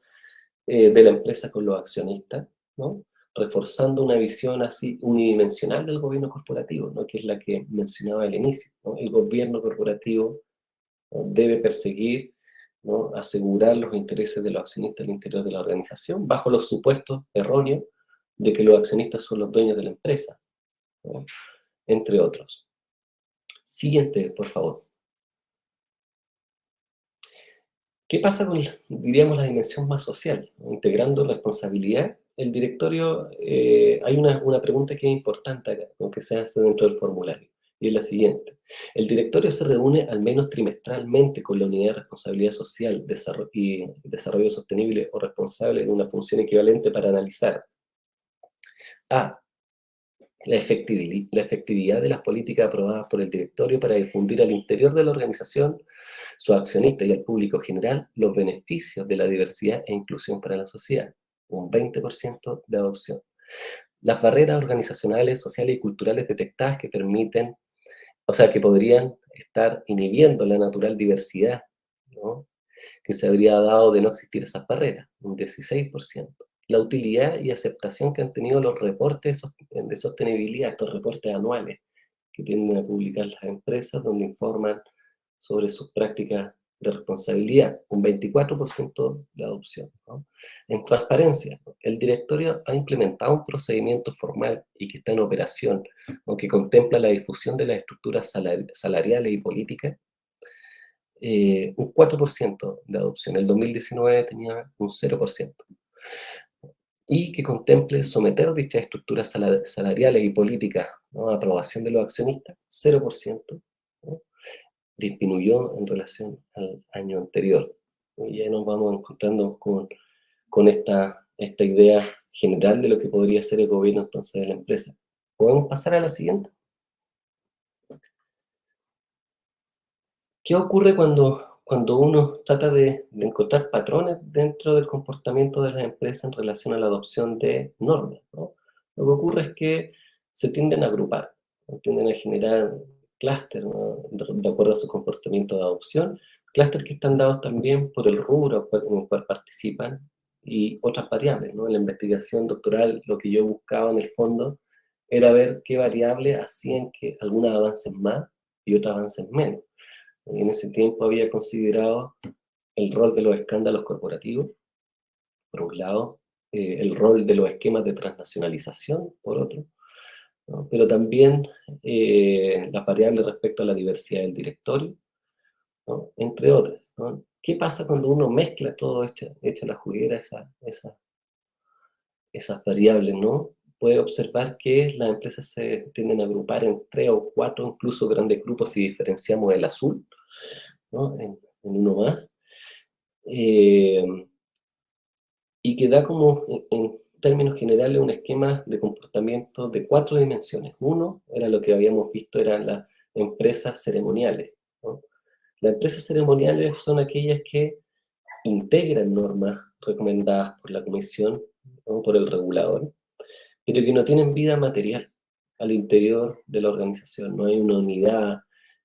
de la empresa con los accionistas, ¿no?, reforzando una visión así unidimensional del gobierno corporativo, ¿no?, que es la que mencionaba al inicio, ¿no? El gobierno corporativo, ¿no?, debe perseguir, ¿no?, asegurar los intereses de los accionistas al interior de la organización, bajo los supuestos erróneos de que los accionistas son los dueños de la empresa, ¿no?, entre otros. Siguiente, por favor. ¿Qué pasa con, diríamos, la dimensión más social? Integrando responsabilidad, el directorio, hay una pregunta que es importante acá, ¿no?, que se hace dentro del formulario, y es la siguiente. El directorio se reúne al menos trimestralmente con la unidad de responsabilidad social y desarrollo sostenible o responsable de una función equivalente para analizar a la efectividad de las políticas aprobadas por el directorio para difundir al interior de la organización, sus accionistas y al público general los beneficios de la diversidad e inclusión para la sociedad, un 20% de adopción. Las barreras organizacionales, sociales y culturales detectadas que permiten, o sea, que podrían estar inhibiendo la natural diversidad, ¿no?, que se habría dado de no existir esas barreras, un 16%. La utilidad y aceptación que han tenido los reportes de sostenibilidad, estos reportes anuales que tienden a publicar las empresas, donde informan sobre sus prácticas de responsabilidad, un 24% de adopción, ¿no? En transparencia, el directorio ha implementado un procedimiento formal y que está en operación, ¿no?, que contempla la difusión de las estructuras salariales y políticas, un 4% de adopción. El 2019 tenía un 0%. Y que contemple someter dichas estructuras salariales y políticas, ¿no?, a aprobación de los accionistas, 0%, ¿no?, disminuyó en relación al año anterior. Y ya nos vamos encontrando con esta idea general de lo que podría ser el gobierno entonces de la empresa. ¿Podemos pasar a la siguiente? ¿Qué ocurre cuando uno trata de encontrar patrones dentro del comportamiento de las empresas en relación a la adopción de normas, ¿no? Lo que ocurre es que se tienden a agrupar, ¿no?, tienden a generar clústeres, ¿no?, de acuerdo a su comportamiento de adopción, clústeres que están dados también por el rubro en el cual participan y otras variables, ¿no? En la investigación doctoral lo que yo buscaba en el fondo era ver qué variables hacían que algunas avancen más y otras avancen menos. En ese tiempo había considerado el rol de los escándalos corporativos, por un lado, el rol de los esquemas de transnacionalización, por otro, ¿no?, pero también las variables respecto a la diversidad del directorio, ¿no?, entre otras, ¿no? ¿Qué pasa cuando uno mezcla todo esto, echa a la juguera esas variables, ¿no? Puede observar que las empresas se tienden a agrupar en 3 o 4, incluso grandes grupos, si diferenciamos el azul, ¿no?, en uno más, eh, y que da como, en términos generales, un esquema de comportamiento de 4 dimensiones. Uno era lo que habíamos visto, eran las empresas ceremoniales, ¿no? Las empresas ceremoniales son aquellas que integran normas recomendadas por la comisión, ¿no?, por el regulador, pero que no tienen vida material al interior de la organización. No hay una unidad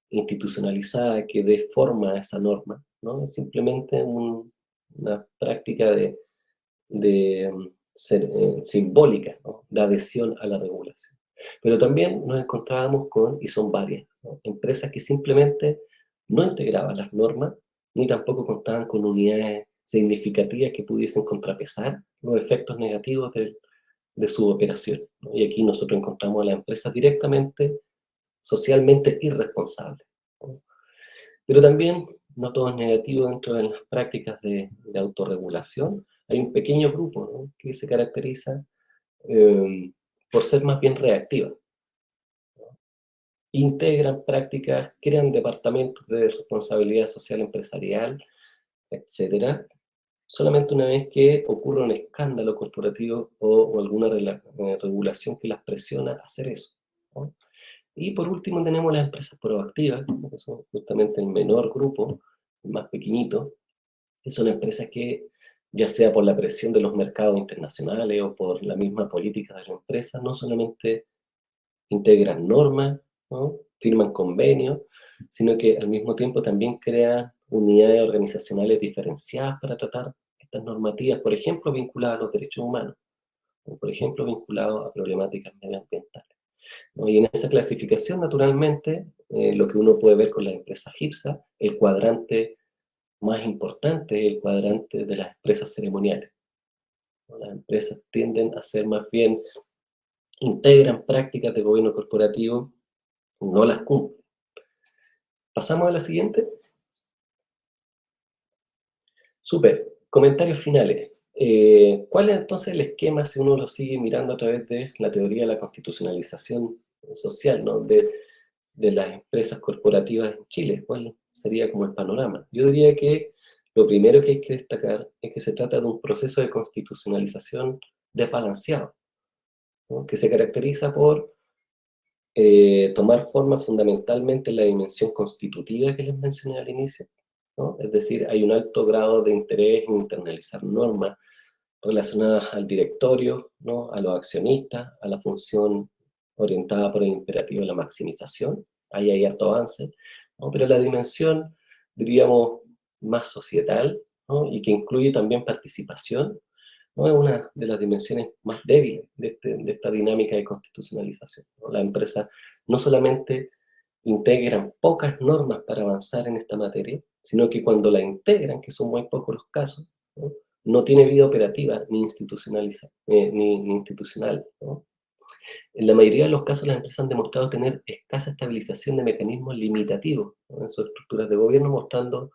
institucionalizada que dé forma a esa norma, ¿no? Es simplemente una práctica de simbólica, ¿no?, de adhesión a la regulación. Pero también nos encontrábamos con, y son varias, ¿no?, empresas que simplemente no integraban las normas, ni tampoco contaban con unidades significativas que pudiesen contrapesar los efectos negativos de su operación, ¿no? Y aquí nosotros encontramos a las empresas directamente, socialmente irresponsables, ¿no? Pero también, no todo es negativo dentro de las prácticas de autorregulación. Hay un pequeño grupo, ¿no?, que se caracteriza por ser más bien reactiva. Integran prácticas, crean departamentos de responsabilidad social empresarial, etcétera, solamente una vez que ocurre un escándalo corporativo o alguna regulación que las presiona a hacer eso, ¿no? Y por último tenemos las empresas proactivas, que son justamente el menor grupo, el más pequeñito, que son empresas que, ya sea por la presión de los mercados internacionales o por la misma política de la empresa, no solamente integran normas, ¿no?, firman convenios, sino que al mismo tiempo también crean unidades organizacionales diferenciadas para tratar estas normativas, por ejemplo, vinculadas a los derechos humanos, o por ejemplo, vinculadas a problemáticas medioambientales, ¿no? Y en esa clasificación, naturalmente, lo que uno puede ver con las empresas GIPSA, el cuadrante más importante es el cuadrante de las empresas ceremoniales, ¿no? Las empresas tienden a ser más bien, integran prácticas de gobierno corporativo, no las cumplen. ¿Pasamos a la siguiente? Súper. Comentarios finales. ¿Cuál es entonces el esquema si uno lo sigue mirando a través de la teoría de la constitucionalización social, ¿no?, de las empresas corporativas en Chile? ¿Cuál sería como el panorama? Yo diría que lo primero que hay que destacar es que se trata de un proceso de constitucionalización desbalanceado, ¿no?, que se caracteriza por tomar forma fundamentalmente en la dimensión constitutiva que les mencioné al inicio, ¿no? Es decir, hay un alto grado de interés en internalizar normas relacionadas al directorio, ¿no?, a los accionistas, a la función orientada por el imperativo de la maximización. Ahí hay harto avance, ¿no? Pero la dimensión, diríamos, más societal, ¿no?, y que incluye también participación, ¿no?, es una de las dimensiones más débiles de esta dinámica de constitucionalización, ¿no? Las empresas no solamente integran pocas normas para avanzar en esta materia, sino que cuando la integran, que son muy pocos los casos, ¿no?, no tiene vida operativa ni ni institucional, ¿no? En la mayoría de los casos, las empresas han demostrado tener escasa estabilización de mecanismos limitativos, ¿no?, en sus estructuras de gobierno, mostrando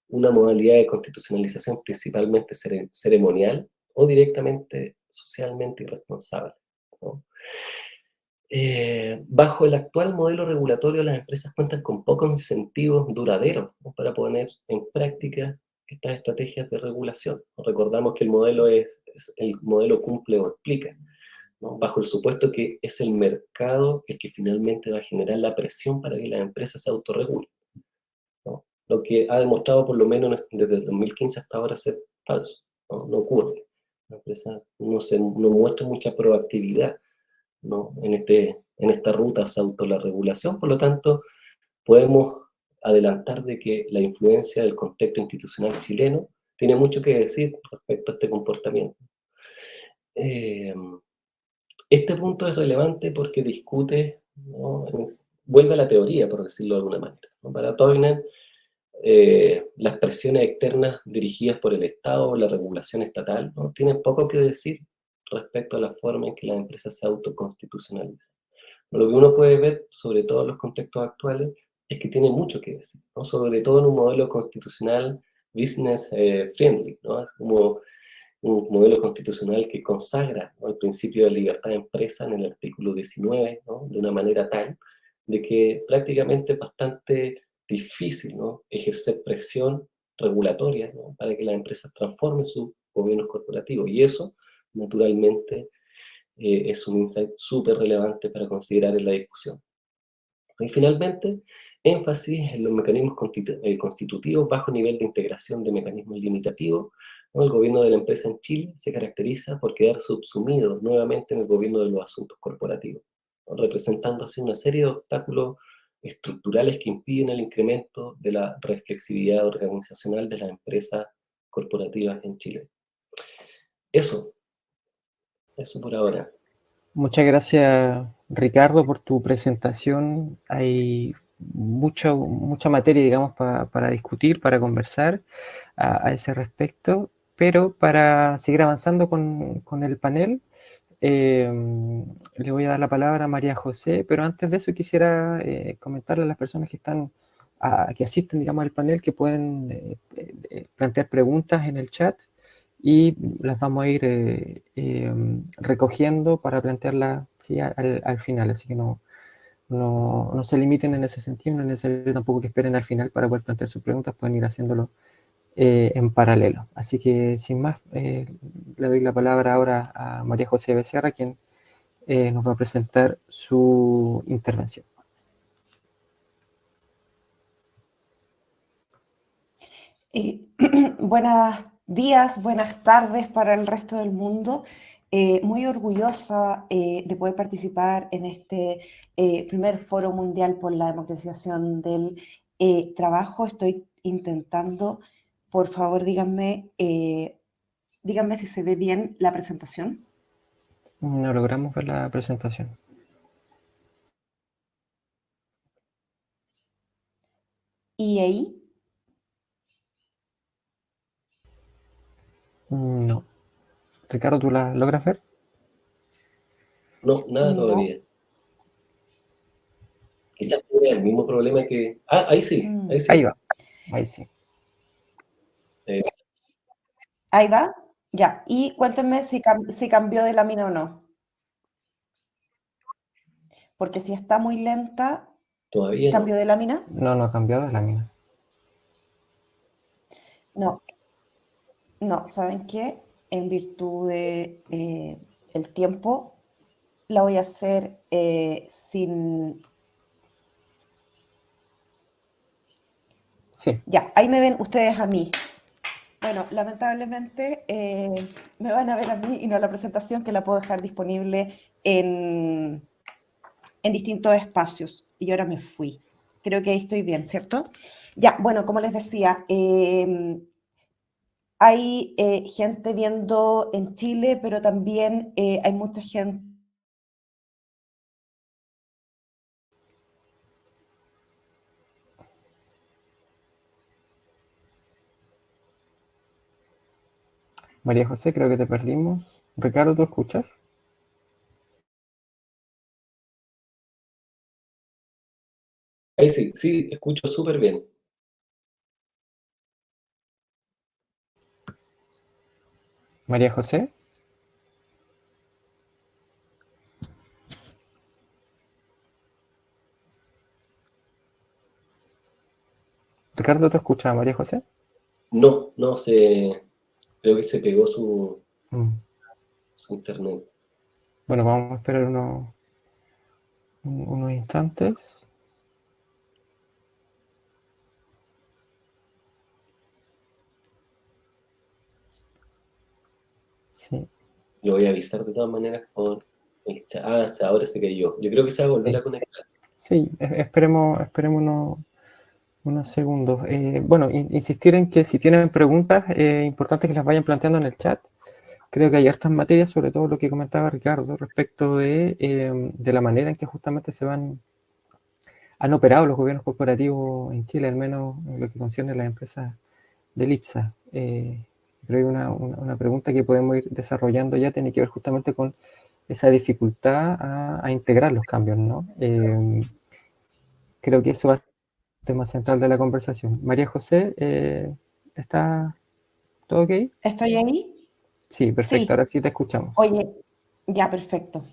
una modalidad de constitucionalización principalmente ceremonial o directamente socialmente irresponsable, ¿no? Bajo el actual modelo regulatorio, las empresas cuentan con pocos incentivos duraderos, ¿no?, para poner en práctica estas estrategias de regulación. Recordamos que el modelo el modelo cumple o explica, ¿no?, bajo el supuesto que es el mercado el que finalmente va a generar la presión para que las empresas se autorregulen, ¿no? Lo que ha demostrado por lo menos desde el 2015 hasta ahora ser falso, ¿no? No ocurre. La empresa no muestra mucha proactividad, ¿no?, en esta ruta hacia la regulación. Por lo tanto, podemos adelantar de que la influencia del contexto institucional chileno tiene mucho que decir respecto a este comportamiento. Eh, este punto es relevante porque discute, ¿no?, vuelve a la teoría, por decirlo de alguna manera, ¿no? Para Toynbee, las presiones externas dirigidas por el Estado o la regulación estatal, ¿no?, tienen poco que decir respecto a la forma en que las empresas se autoconstitucionalizan. Lo que uno puede ver, sobre todo en los contextos actuales, es que tiene mucho que decir, ¿no?, sobre todo en un modelo constitucional business friendly, ¿no? Es como un modelo constitucional que consagra, ¿no?, el principio de libertad de empresa en el artículo 19, ¿no?, de una manera tal de que prácticamente es bastante difícil, ¿no?, ejercer presión regulatoria, ¿no?, para que las empresas transformen sus gobiernos corporativos. Y eso, naturalmente, es un insight súper relevante para considerar en la discusión. Y finalmente, énfasis en los mecanismos constitutivos, bajo nivel de integración de mecanismos limitativos, ¿no? El gobierno de la empresa en Chile se caracteriza por quedar subsumido nuevamente en el gobierno de los asuntos corporativos, ¿no?, representando así una serie de obstáculos estructurales que impiden el incremento de la reflexividad organizacional de las empresas corporativas en Chile. Eso, Eso por ahora. Muchas gracias, Ricardo, por tu presentación. Hay mucha materia, digamos, para discutir, para conversar a ese respecto, pero para seguir avanzando con el panel, le voy a dar la palabra a María José, pero antes de eso quisiera comentarle a las personas que están, que asisten, digamos, al panel, que pueden plantear preguntas en el chat y las vamos a ir recogiendo para plantearlas, ¿sí?, al final, así que no se limiten en ese sentido, no es necesario tampoco que esperen al final para poder plantear sus preguntas, pueden ir haciéndolo en paralelo. Así que sin más, le doy la palabra ahora a María José Becerra, quien nos va a presentar su intervención. Buenos días, buenas tardes para el resto del mundo. Muy orgullosa de poder participar en este primer Foro Mundial por la Democratización del Trabajo. Estoy intentando, por favor, díganme si se ve bien la presentación. No logramos ver la presentación. ¿Y ahí? No. Ricardo, ¿tú la logras ver? No, nada No. todavía. Quizás tuve el mismo problema que... Ah, ahí sí, ahí sí. Ahí va, ahí sí. Ahí va, ya. Y cuéntenme si cambió de lámina o no. Porque si está muy lenta, Todavía ¿cambio no. de lámina? No ha cambiado, es la mina. No, no, ¿saben qué? En virtud de el tiempo, la voy a hacer sin... Sí. Ya, ahí me ven ustedes a mí. Bueno, lamentablemente me van a ver a mí y no a la presentación, que la puedo dejar disponible en distintos espacios. Y ahora me fui. Creo que ahí estoy bien, ¿cierto? Ya, bueno, como les decía, hay gente viendo en Chile, pero también hay mucha gente. María José, creo que te perdimos. Ricardo, ¿tú escuchas? Ahí sí, sí, escucho súper bien. María José. Ricardo, ¿te escuchas, María José? No, creo que se pegó su Mm. internet. Bueno, vamos a esperar unos instantes. Sí, Lo voy a avisar de todas maneras por el chat. Ah, ahora se cayó. Yo creo que se va a volver a conectar. sí, esperemos unos segundos. Bueno, insistir en que si tienen preguntas, importante que las vayan planteando en el chat. Creo que hay hartas materias, sobre todo lo que comentaba Ricardo, respecto de la manera en que justamente han operado los gobiernos corporativos en Chile, al menos en lo que concierne a las empresas del IPSA. Creo que una pregunta que podemos ir desarrollando ya tiene que ver justamente con esa dificultad a integrar los cambios, ¿no? Creo que eso va a ser el tema central de la conversación. María José, ¿está todo ok? ¿Estoy ahí? Sí, perfecto, Sí. ahora sí te escuchamos. Oye, ya, perfecto.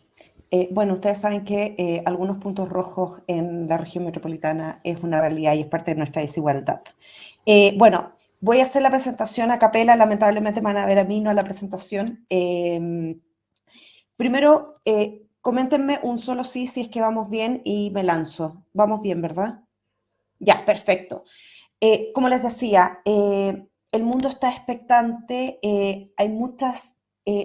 Bueno, ustedes saben que algunos puntos rojos en la región metropolitana es una realidad y es parte de nuestra desigualdad. Bueno, voy a hacer la presentación a capela, lamentablemente me van a ver a mí, no a la presentación. Primero, coméntenme un solo sí si es que vamos bien y me lanzo. Vamos bien, ¿verdad? Ya, perfecto. Como les decía, el mundo está expectante, hay muchas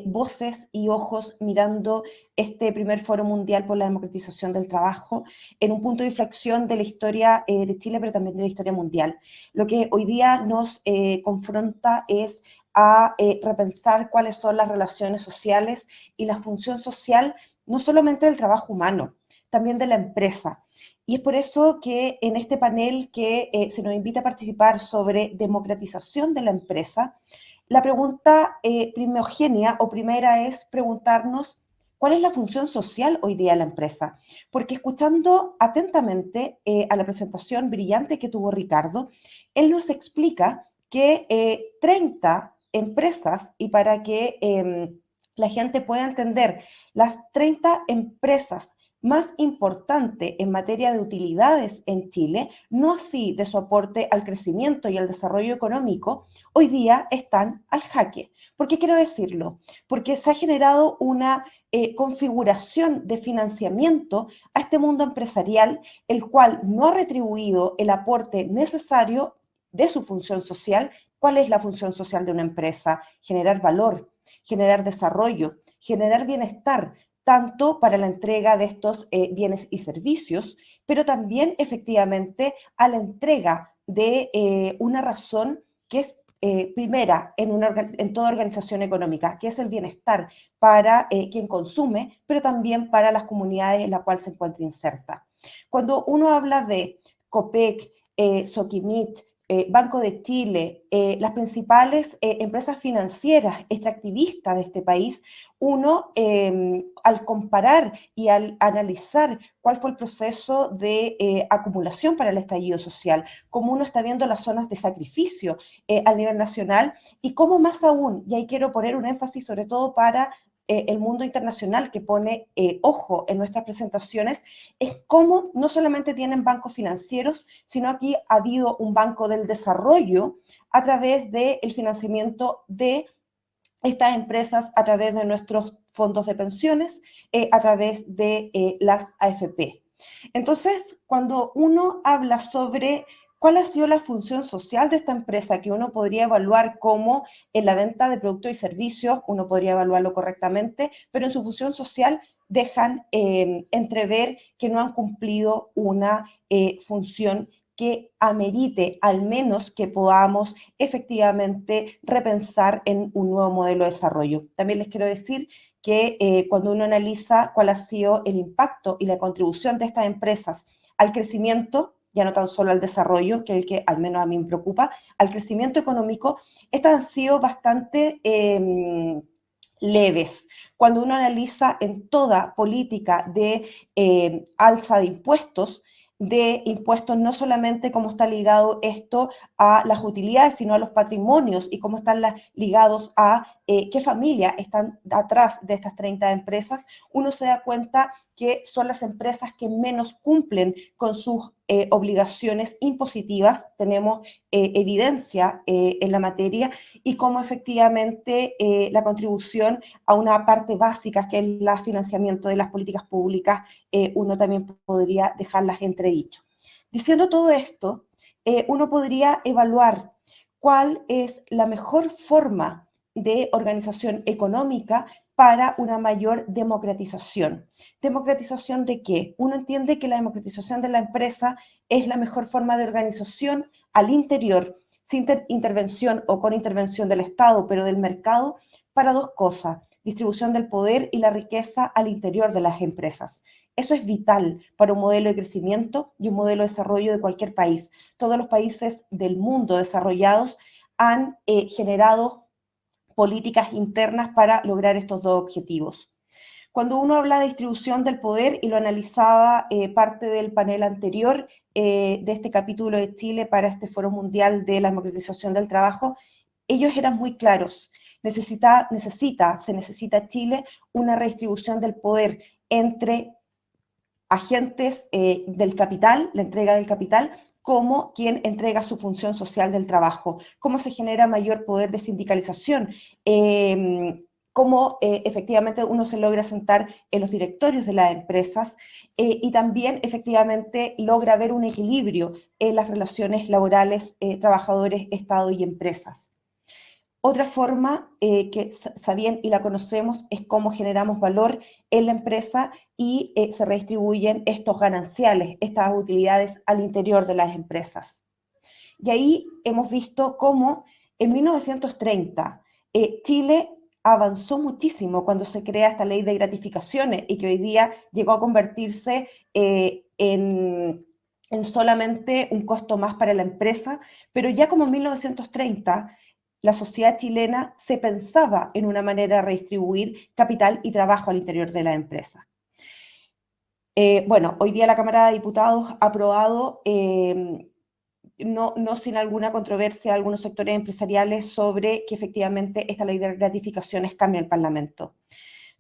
voces y ojos mirando este primer Foro Mundial por la Democratización del Trabajo en un punto de inflexión de la historia de Chile, pero también de la historia mundial. Lo que hoy día nos confronta es a repensar cuáles son las relaciones sociales y la función social, no solamente del trabajo humano, también de la empresa. Y es por eso que en este panel que se nos invita a participar sobre democratización de la empresa, la pregunta primogénea o primera es preguntarnos cuál es la función social hoy día de la empresa. Porque escuchando atentamente a la presentación brillante que tuvo Ricardo, él nos explica que 30 empresas, y para que la gente pueda entender, las 30 empresas más importantes en materia de utilidades en Chile, no así de su aporte al crecimiento y al desarrollo económico, hoy día están al jaque. ¿Por qué quiero decirlo? Porque se ha generado una configuración de financiamiento a este mundo empresarial, el cual no ha retribuido el aporte necesario de su función social. ¿Cuál es la función social de una empresa? Generar valor, generar desarrollo, generar bienestar, tanto para la entrega de estos bienes y servicios, pero también efectivamente a la entrega de una razón que es primera en toda organización económica, que es el bienestar para quien consume, pero también para las comunidades en las cuales se encuentra inserta. Cuando uno habla de COPEC, Soquimich, Banco de Chile, las principales empresas financieras extractivistas de este país, uno, al comparar y al analizar cuál fue el proceso de acumulación para el estallido social, cómo uno está viendo las zonas de sacrificio a nivel nacional y cómo más aún, y ahí quiero poner un énfasis sobre todo para el mundo internacional que pone ojo en nuestras presentaciones, es cómo no solamente tienen bancos financieros, sino aquí ha habido un banco del desarrollo a través del financiamiento de estas empresas, a través de nuestros fondos de pensiones, a través de las AFP. Entonces, cuando uno habla sobre cuál ha sido la función social de esta empresa, que uno podría evaluar como en la venta de productos y servicios, uno podría evaluarlo correctamente, pero en su función social dejan entrever que no han cumplido una función que amerite al menos que podamos efectivamente repensar en un nuevo modelo de desarrollo. También les quiero decir que cuando uno analiza cuál ha sido el impacto y la contribución de estas empresas al crecimiento, ya no tan solo al desarrollo, que es el que al menos a mí me preocupa, al crecimiento económico, estas han sido bastante leves. Cuando uno analiza en toda política de alza de impuestos, no solamente cómo está ligado esto a las utilidades, sino a los patrimonios y cómo están ligados a qué familias están atrás de estas 30 empresas, uno se da cuenta que son las empresas que menos cumplen con sus obligaciones impositivas. Tenemos evidencia en la materia y cómo efectivamente la contribución a una parte básica, que es el financiamiento de las políticas públicas, uno también podría dejarlas entredicho. Diciendo todo esto, uno podría evaluar cuál es la mejor forma de organización económica para una mayor democratización. ¿Democratización de qué? Uno entiende que la democratización de la empresa es la mejor forma de organización al interior, sin intervención o con intervención del Estado, pero del mercado, para dos cosas: distribución del poder y la riqueza al interior de las empresas. Eso es vital para un modelo de crecimiento y un modelo de desarrollo de cualquier país. Todos los países del mundo desarrollados han generado políticas internas para lograr estos dos objetivos. Cuando uno habla de distribución del poder, y lo analizaba parte del panel anterior de este capítulo de Chile para este Foro Mundial de la Democratización del Trabajo, ellos eran muy claros. Se necesita Chile una redistribución del poder entre agentes del capital, la entrega del capital, como quien entrega su función social del trabajo, cómo se genera mayor poder de sindicalización, cómo efectivamente uno se logra sentar en los directorios de las empresas y también efectivamente logra ver un equilibrio en las relaciones laborales, trabajadores, Estado y empresas. Otra forma que sabían y la conocemos es cómo generamos valor en la empresa y se redistribuyen estos gananciales, estas utilidades al interior de las empresas. Y ahí hemos visto cómo en 1930 Chile avanzó muchísimo cuando se crea esta ley de gratificaciones y que hoy día llegó a convertirse en solamente un costo más para la empresa, pero ya como en 1930 la sociedad chilena se pensaba en una manera de redistribuir capital y trabajo al interior de la empresa. Bueno, hoy día la Cámara de Diputados ha aprobado, no sin alguna controversia, algunos sectores empresariales sobre que efectivamente esta ley de gratificaciones cambia el Parlamento.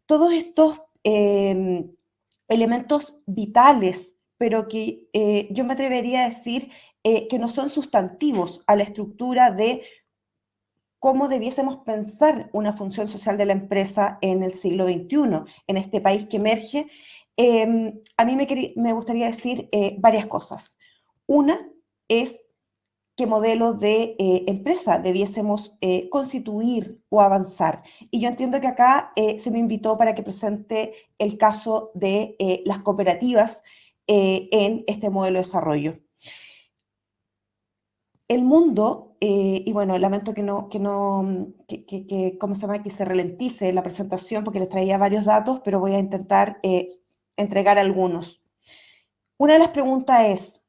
Todos estos elementos vitales, pero que yo me atrevería a decir que no son sustantivos a la estructura de cómo debiésemos pensar una función social de la empresa en el siglo XXI, en este país que emerge. A mí me gustaría decir varias cosas. Una es qué modelo de empresa debiésemos constituir o avanzar. Y yo entiendo que acá se me invitó para que presente el caso de las cooperativas en este modelo de desarrollo. El mundo, y bueno, lamento ¿cómo se llama? Que se ralentice la presentación porque les traía varios datos, pero voy a intentar entregar algunos. Una de las preguntas es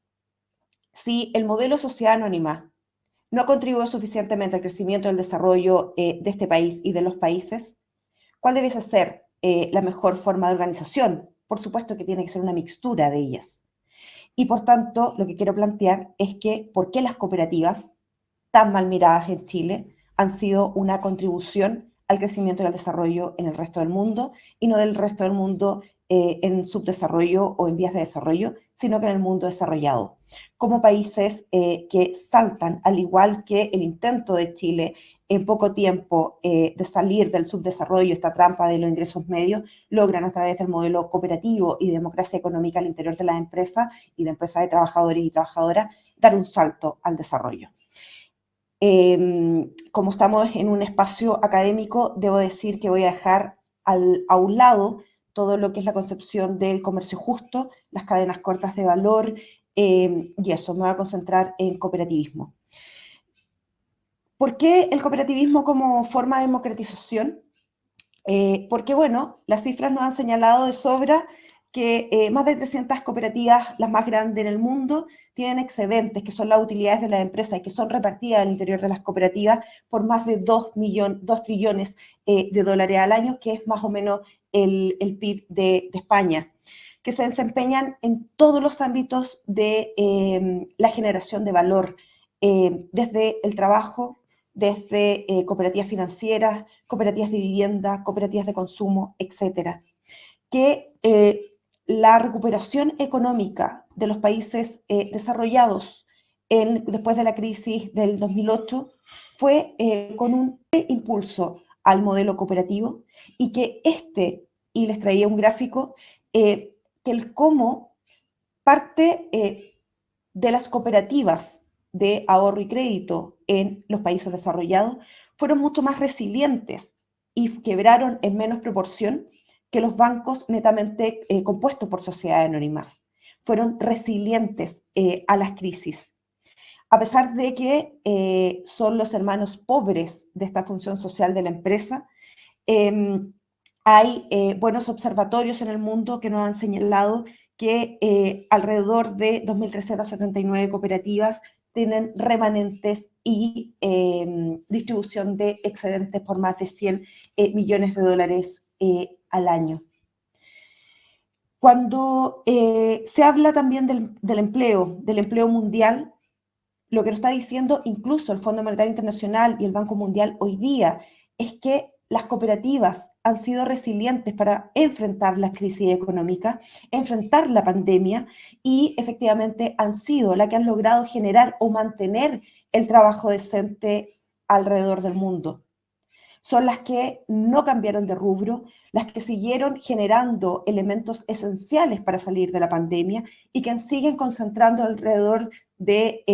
si el modelo sociedad anónima no contribuye suficientemente al crecimiento y al desarrollo de este país y de los países, ¿cuál debiese ser la mejor forma de organización? Por supuesto que tiene que ser una mixtura de ellas. Y por tanto, lo que quiero plantear es que ¿por qué las cooperativas, tan mal miradas en Chile, han sido una contribución al crecimiento y al desarrollo en el resto del mundo, y no del resto del mundo en subdesarrollo o en vías de desarrollo, sino que en el mundo desarrollado? Como países que saltan, al igual que el intento de Chile en poco tiempo de salir del subdesarrollo, esta trampa de los ingresos medios, logran a través del modelo cooperativo y democracia económica al interior de las empresas y de empresas de trabajadores y trabajadoras, dar un salto al desarrollo. Como estamos en un espacio académico, debo decir que voy a dejar a un lado todo lo que es la concepción del comercio justo, las cadenas cortas de valor, y eso, me voy a concentrar en cooperativismo. ¿Por qué el cooperativismo como forma de democratización? Porque, bueno, las cifras nos han señalado de sobra que más de 300 cooperativas, las más grandes en el mundo, tienen excedentes, que son las utilidades de las empresas y que son repartidas al interior de las cooperativas por más de 2 trillones de dólares al año, que es más o menos el PIB de España, que se desempeñan en todos los ámbitos de la generación de valor, desde el trabajo, desde cooperativas financieras, cooperativas de vivienda, cooperativas de consumo, etcétera. Que la recuperación económica de los países desarrollados después de la crisis del 2008 fue con un impulso al modelo cooperativo, y que y les traía un gráfico, que el cómo parte de las cooperativas de ahorro y crédito en los países desarrollados fueron mucho más resilientes y quebraron en menos proporción que los bancos netamente compuestos por sociedades anónimas. Fueron resilientes a las crisis. A pesar de que son los hermanos pobres de esta función social de la empresa, hay buenos observatorios en el mundo que nos han señalado que alrededor de 2.379 cooperativas tienen remanentes y distribución de excedentes por más de 100 millones de dólares al año. Cuando se habla también del empleo mundial, lo que nos está diciendo incluso el Fondo Monetario Internacional y el Banco Mundial hoy día es que las cooperativas han sido resilientes para enfrentar la crisis económica, enfrentar la pandemia, y efectivamente han sido las que han logrado generar o mantener el trabajo decente alrededor del mundo. Son las que no cambiaron de rubro, las que siguieron generando elementos esenciales para salir de la pandemia y que siguen concentrando alrededor de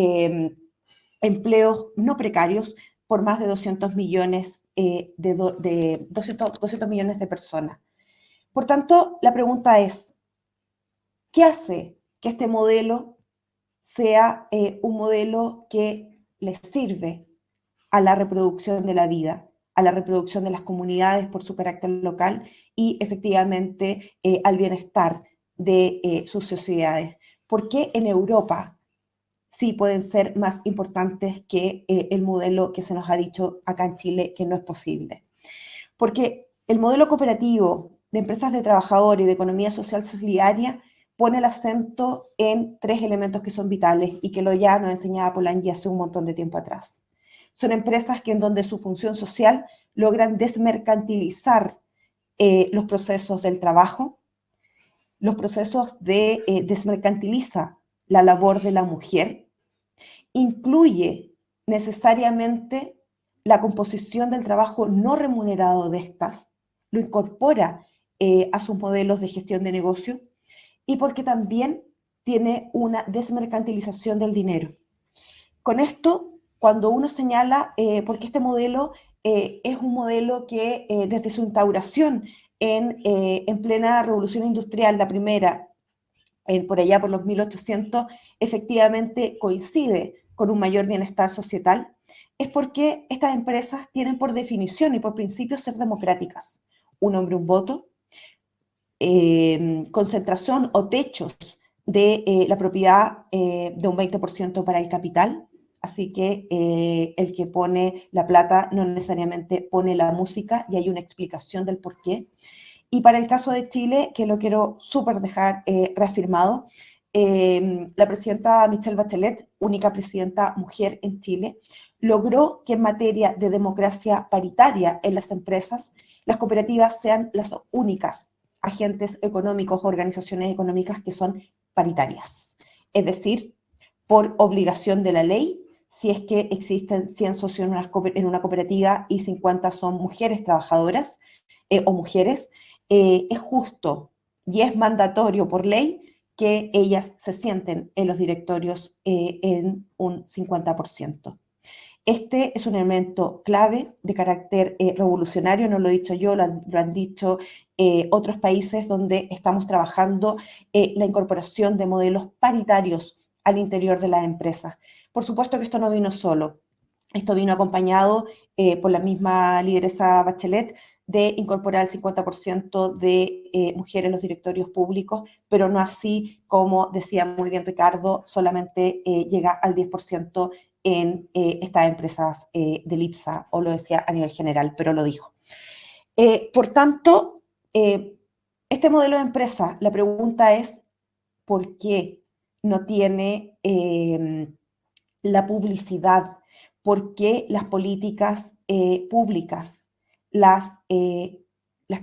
empleos no precarios por más de 200 millones, 200 millones de personas. Por tanto, la pregunta es, ¿qué hace que este modelo sea un modelo que les sirve a la reproducción de la vida, a la reproducción de las comunidades por su carácter local y efectivamente al bienestar de sus sociedades. ¿Por qué en Europa sí pueden ser más importantes que el modelo que se nos ha dicho acá en Chile que no es posible? Porque el modelo cooperativo de empresas de trabajadores y de economía social solidaria pone el acento en 3 elementos que son vitales y que lo ya nos enseñaba Polanyi hace un montón de tiempo atrás. Son empresas que en donde su función social logran desmercantilizar los procesos del trabajo, los procesos de desmercantiliza la labor de la mujer, incluye necesariamente la composición del trabajo no remunerado de estas, lo incorpora a sus modelos de gestión de negocio y porque también tiene una desmercantilización del dinero. Con esto, cuando uno señala, porque este modelo es un modelo que desde su instauración en plena revolución industrial, la primera, por allá por los 1800, efectivamente coincide con un mayor bienestar societal, es porque estas empresas tienen por definición y por principio ser democráticas. Un hombre, un voto, concentración o techos de la propiedad de un 20% para el capital, así que el que pone la plata no necesariamente pone la música y hay una explicación del por qué. Y para el caso de Chile, que lo quiero súper dejar reafirmado, la presidenta Michelle Bachelet, única presidenta mujer en Chile, logró que en materia de democracia paritaria en las empresas, las cooperativas sean las únicas agentes económicos, organizaciones económicas que son paritarias. Es decir, por obligación de la ley, si es que existen 100 socios en una cooperativa y 50 son mujeres trabajadoras o mujeres, es justo y es mandatorio por ley que ellas se sienten en los directorios en un 50%. Este es un elemento clave de carácter revolucionario, no lo he dicho yo, lo han dicho otros países donde estamos trabajando la incorporación de modelos paritarios al interior de las empresas. Por supuesto que esto no vino solo, esto vino acompañado por la misma lideresa Bachelet de incorporar el 50% de mujeres en los directorios públicos, pero no así, como decía muy bien Ricardo, solamente llega al 10% en estas empresas del IPSA, o lo decía a nivel general, pero lo dijo. Por tanto, este modelo de empresa, la pregunta es, ¿por qué no tiene la publicidad? ¿Por qué las políticas públicas las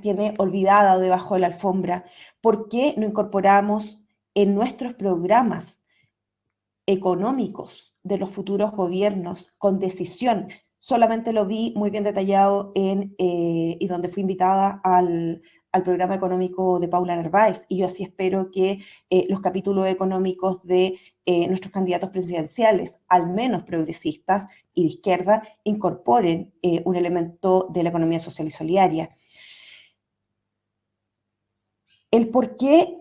tiene olvidadas o debajo de la alfombra? ¿Por qué no incorporamos en nuestros programas económicos de los futuros gobiernos con decisión? Solamente lo vi muy bien detallado y donde fui invitada al programa económico de Paula Narváez, y yo así espero que los capítulos económicos de nuestros candidatos presidenciales, al menos progresistas y de izquierda, incorporen un elemento de la economía social y solidaria. El por qué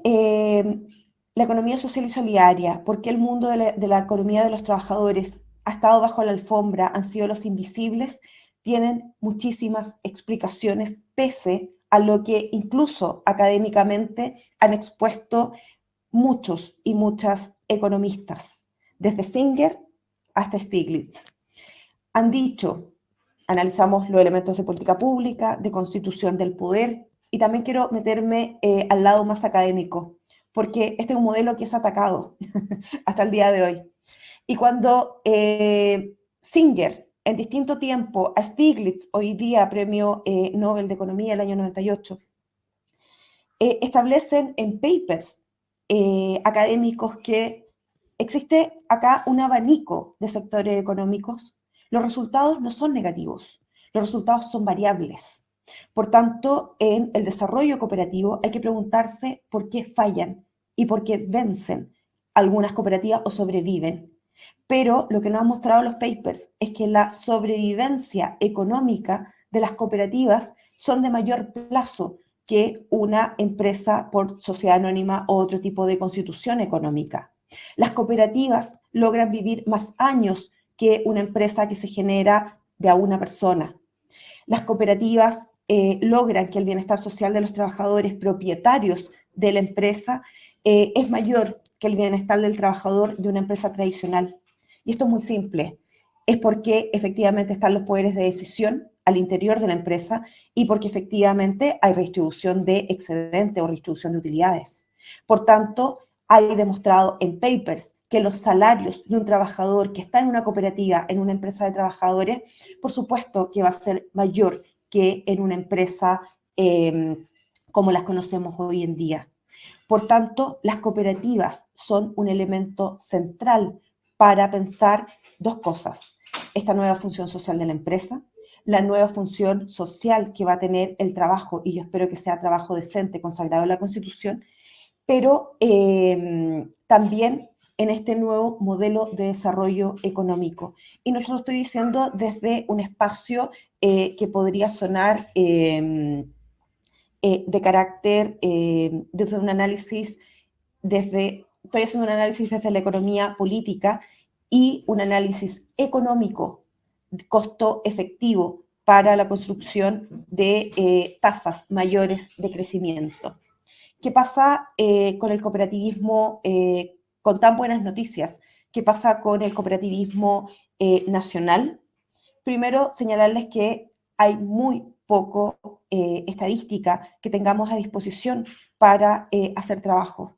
la economía social y solidaria, por qué el mundo de la economía de los trabajadores ha estado bajo la alfombra, han sido los invisibles, tienen muchísimas explicaciones, pese a lo que incluso académicamente han expuesto muchos y muchas economistas, desde Singer hasta Stiglitz. Han dicho, analizamos los elementos de política pública, de constitución del poder, y también quiero meterme al lado más académico, porque este es un modelo que es atacado hasta el día de hoy. Y cuando Singer, en distinto tiempo, a Stiglitz, hoy día premio Nobel de Economía el año 98, establecen en papers académicos que existe acá un abanico de sectores económicos, los resultados no son negativos, los resultados son variables. Por tanto, en el desarrollo cooperativo hay que preguntarse por qué fallan y por qué vencen algunas cooperativas o sobreviven. Pero lo que nos han mostrado los papers es que la sobrevivencia económica de las cooperativas son de mayor plazo que una empresa por sociedad anónima o otro tipo de constitución económica. Las cooperativas logran vivir más años que una empresa que se genera de a una persona. Las cooperativas logran que el bienestar social de los trabajadores propietarios de la empresa es mayor que el bienestar del trabajador de una empresa tradicional. Y esto es muy simple, es porque efectivamente están los poderes de decisión al interior de la empresa y porque efectivamente hay redistribución de excedente o redistribución de utilidades. Por tanto, hay demostrado en papers que los salarios de un trabajador que está en una cooperativa, en una empresa de trabajadores, por supuesto que va a ser mayor que en una empresa como las conocemos hoy en día. Por tanto, las cooperativas son un elemento central para pensar dos cosas: esta nueva función social de la empresa, la nueva función social que va a tener el trabajo, y yo espero que sea trabajo decente, consagrado en la Constitución, pero también en este nuevo modelo de desarrollo económico. Y no lo estoy diciendo desde un espacio que podría sonar de carácter, desde un análisis, estoy haciendo un análisis desde la economía política y un análisis económico, costo efectivo para la construcción de tasas mayores de crecimiento. ¿Qué pasa con el cooperativismo con tan buenas noticias? ¿Qué pasa con el cooperativismo nacional? Primero, señalarles que hay muy poco estadística que tengamos a disposición para hacer trabajo.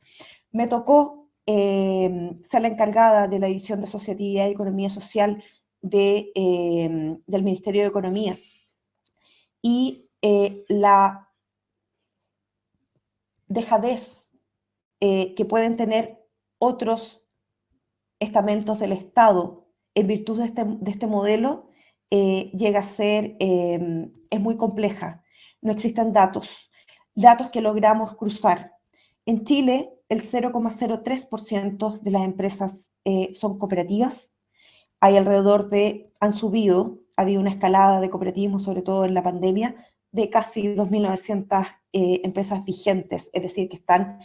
Me tocó ser la encargada de la División de Asociatividad y Economía Social del Ministerio de Economía, y la dejadez que pueden tener otros estamentos del Estado en virtud de este modelo llega a ser, es muy compleja. No existen datos que logramos cruzar. En Chile, el 0,03% de las empresas son cooperativas. Hay han subido, ha habido una escalada de cooperativismo, sobre todo en la pandemia, de casi 2.900 empresas vigentes, es decir, que están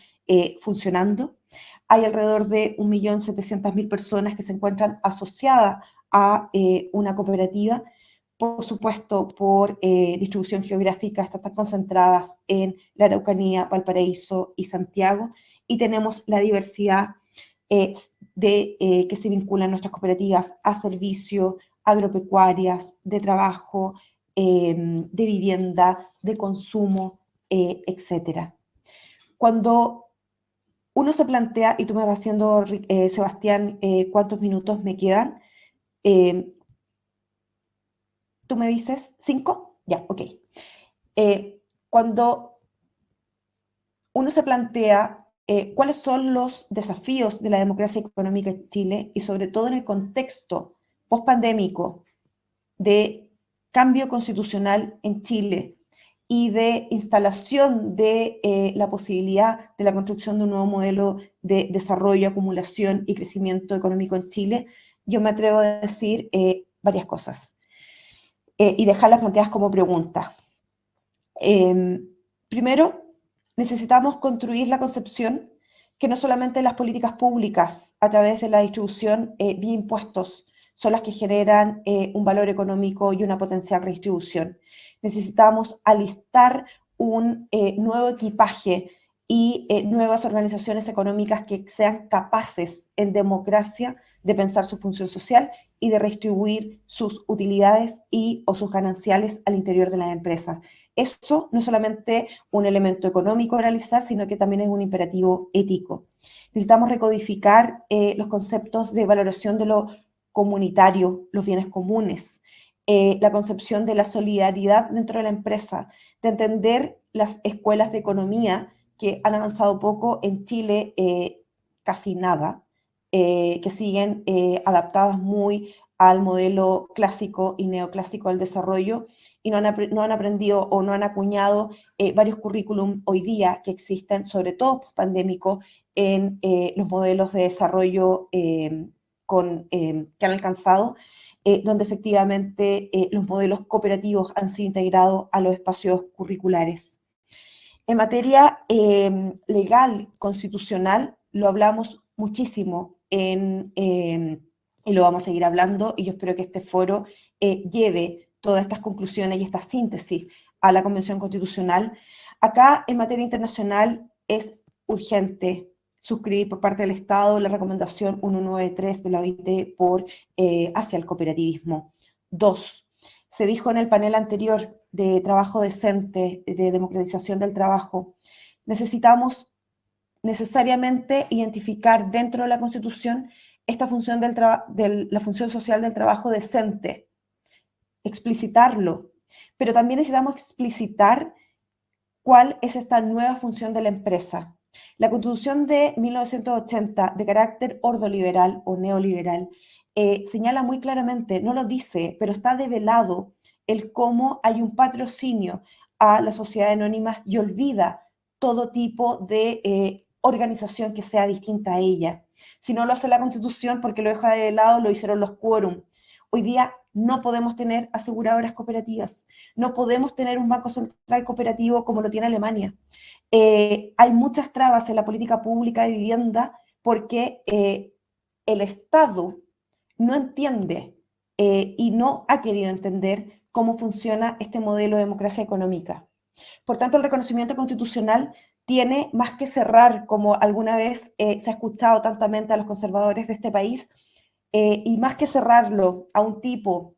funcionando. Hay alrededor de 1.700.000 personas que se encuentran asociadas a una cooperativa. Por supuesto, por distribución geográfica, están concentradas en la Araucanía, Valparaíso y Santiago, y tenemos la diversidad que se vinculan nuestras cooperativas a servicios agropecuarias, de trabajo, de vivienda, de consumo, etc. Cuando uno se plantea, y tú me vas haciendo, Sebastián, cuántos minutos me quedan, tú me dices, ¿5? Ya, ok. Cuando uno se plantea cuáles son los desafíos de la democracia económica en Chile, y sobre todo en el contexto post-pandémico de cambio constitucional en Chile y de instalación de la posibilidad de la construcción de un nuevo modelo de desarrollo, acumulación y crecimiento económico en Chile, yo me atrevo a decir varias cosas y dejarlas planteadas como preguntas. Primero, necesitamos construir la concepción que no solamente las políticas públicas a través de la distribución vía impuestos son las que generan un valor económico y una potencial redistribución. Necesitamos alistar un nuevo equipaje y nuevas organizaciones económicas que sean capaces en democracia de pensar su función social y de redistribuir sus utilidades o sus gananciales al interior de las empresas. Eso no es solamente un elemento económico a analizar, sino que también es un imperativo ético. Necesitamos recodificar los conceptos de valoración de lo comunitario, los bienes comunes, la concepción de la solidaridad dentro de la empresa, de entender las escuelas de economía que han avanzado poco en Chile, casi nada, que siguen adaptadas muy al modelo clásico y neoclásico del desarrollo, y no han aprendido o no han acuñado varios currículum hoy día que existen, sobre todo pandémico, en los modelos de desarrollo que han alcanzado, donde efectivamente los modelos cooperativos han sido integrados a los espacios curriculares. En materia legal, constitucional, lo hablamos muchísimo y lo vamos a seguir hablando, y yo espero que este foro lleve todas estas conclusiones y esta síntesis a la Convención Constitucional. Acá, en materia internacional, es urgente suscribir por parte del Estado la recomendación 193 de la OIT hacia el cooperativismo. 2. Se dijo en el panel anterior de trabajo decente, de democratización del trabajo, necesitamos necesariamente identificar dentro de la Constitución esta función la función social del trabajo decente, explicitarlo, pero también necesitamos explicitar cuál es esta nueva función de la empresa. La Constitución de 1980, de carácter ordoliberal o neoliberal, señala muy claramente, no lo dice, pero está develado el cómo hay un patrocinio a la sociedad anónima y olvida todo tipo de organización que sea distinta a ella. Si no lo hace la Constitución, porque lo deja de lado, lo hicieron los quórum. Hoy día no podemos tener aseguradoras cooperativas, no podemos tener un banco central cooperativo como lo tiene Alemania. Hay muchas trabas en la política pública de vivienda porque el Estado no entiende y no ha querido entender cómo funciona este modelo de democracia económica. Por tanto, el reconocimiento constitucional tiene más que cerrar, como alguna vez se ha escuchado tantamente a los conservadores de este país, y más que cerrarlo a un tipo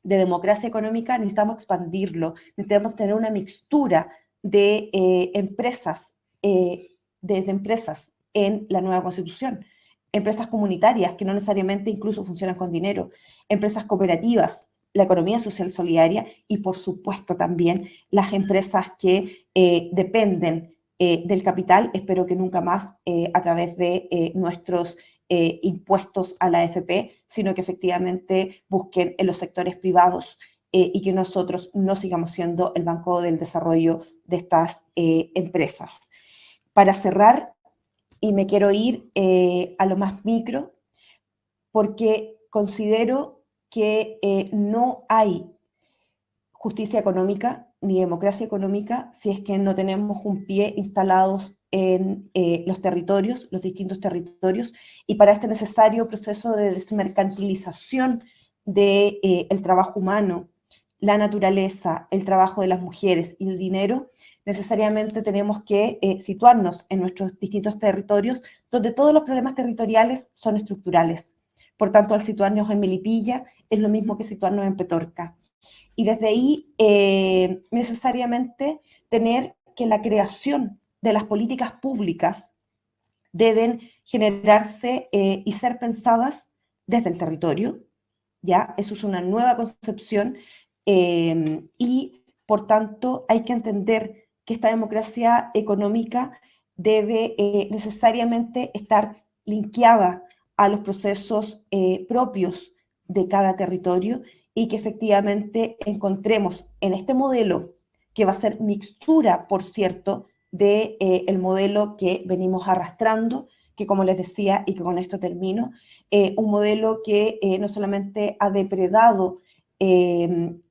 de democracia económica, necesitamos expandirlo, necesitamos tener una mixtura de empresas, desde empresas en la nueva constitución, empresas comunitarias que no necesariamente incluso funcionan con dinero, empresas cooperativas, la economía social solidaria y por supuesto también las empresas que dependen del capital, espero que nunca más a través de nuestros impuestos a la AFP, sino que efectivamente busquen en los sectores privados y que nosotros no sigamos siendo el banco del desarrollo de estas empresas. Para cerrar, y me quiero ir a lo más micro, porque considero que no hay justicia económica ni democracia económica si es que no tenemos un pie instalados en los territorios, los distintos territorios, y para este necesario proceso de desmercantilización del trabajo humano, la naturaleza, el trabajo de las mujeres y el dinero, necesariamente tenemos que situarnos en nuestros distintos territorios, donde todos los problemas territoriales son estructurales. Por tanto, al situarnos en Melipilla, es lo mismo que situarnos en Petorca. Y desde ahí, necesariamente, tener que la creación de las políticas públicas deben generarse y ser pensadas desde el territorio, ¿ya? Eso es una nueva concepción y, por tanto, hay que entender que esta democracia económica debe necesariamente estar linkeada a los procesos propios de cada territorio y que efectivamente encontremos en este modelo, que va a ser mixtura, por cierto, de el modelo que venimos arrastrando, que como les decía, y que con esto termino, un modelo que no solamente ha depredado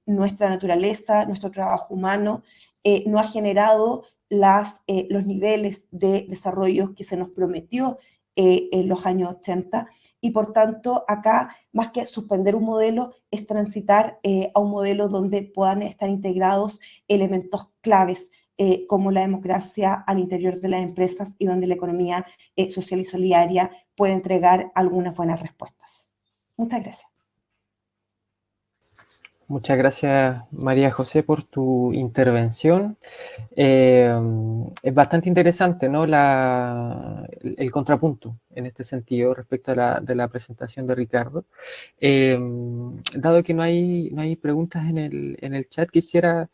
nuestra naturaleza, nuestro trabajo humano, no ha generado los niveles de desarrollo que se nos prometió en los años 80, y por tanto acá, más que suspender un modelo, es transitar a un modelo donde puedan estar integrados elementos claves como la democracia al interior de las empresas y donde la economía social y solidaria puede entregar algunas buenas respuestas. Muchas gracias. Muchas gracias, María José, por tu intervención. Es bastante interesante, ¿no? El contrapunto en este sentido respecto a de la presentación de Ricardo. Dado que no hay preguntas en el chat, quisiera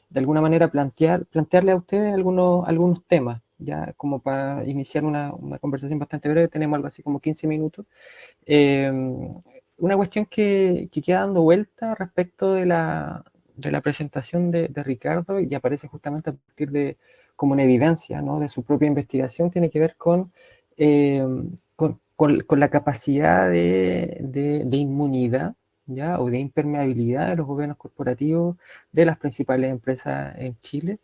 de alguna manera plantearle a ustedes algunos temas, ya como para iniciar una conversación bastante breve. Tenemos algo así como 15 minutos. Una cuestión que queda dando vuelta respecto de la presentación de Ricardo y aparece justamente a partir de, como una evidencia, ¿no?, de su propia investigación, tiene que ver con la capacidad de inmunidad, ¿ya?, o de impermeabilidad de los gobiernos corporativos de las principales empresas en Chile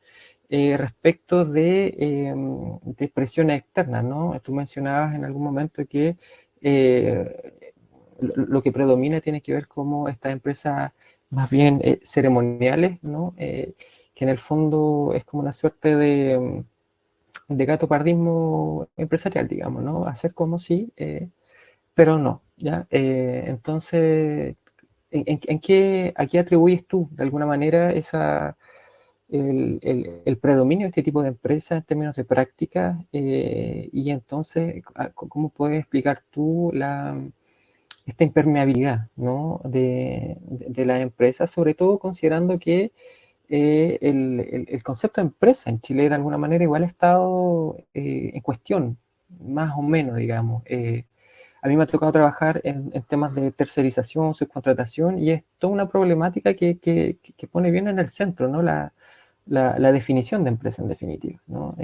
respecto de presiones externas, ¿no? Tú mencionabas en algún momento que... lo que predomina tiene que ver cómo estas empresas más bien ceremoniales, ¿no? Que en el fondo es como una suerte de gatopardismo empresarial, digamos, ¿no? Hacer como si, pero no, ¿ya? Entonces, ¿a qué atribuyes tú, de alguna manera, el predominio de este tipo de empresas en términos de práctica? Y entonces, ¿cómo puedes explicar tú esta impermeabilidad, ¿no? de las empresas, sobre todo considerando que el concepto de empresa en Chile de alguna manera igual ha estado en cuestión, más o menos, digamos. A mí me ha tocado trabajar en temas de tercerización, subcontratación, y es toda una problemática que pone bien en el centro, ¿no? La definición de empresa en definitiva, ¿no?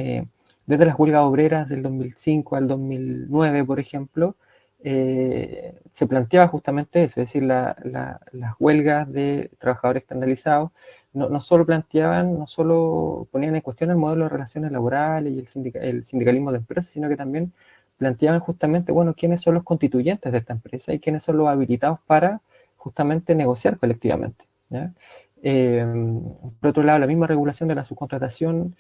Desde las huelgas obreras del 2005 al 2009, por ejemplo, se planteaba justamente eso, es decir, las huelgas de trabajadores externalizados no solo planteaban, no solo ponían en cuestión el modelo de relaciones laborales y el sindicalismo de empresas, sino que también planteaban justamente, bueno, quiénes son los constituyentes de esta empresa y quiénes son los habilitados para justamente negociar colectivamente, ¿ya? Por otro lado, la misma regulación de la subcontratación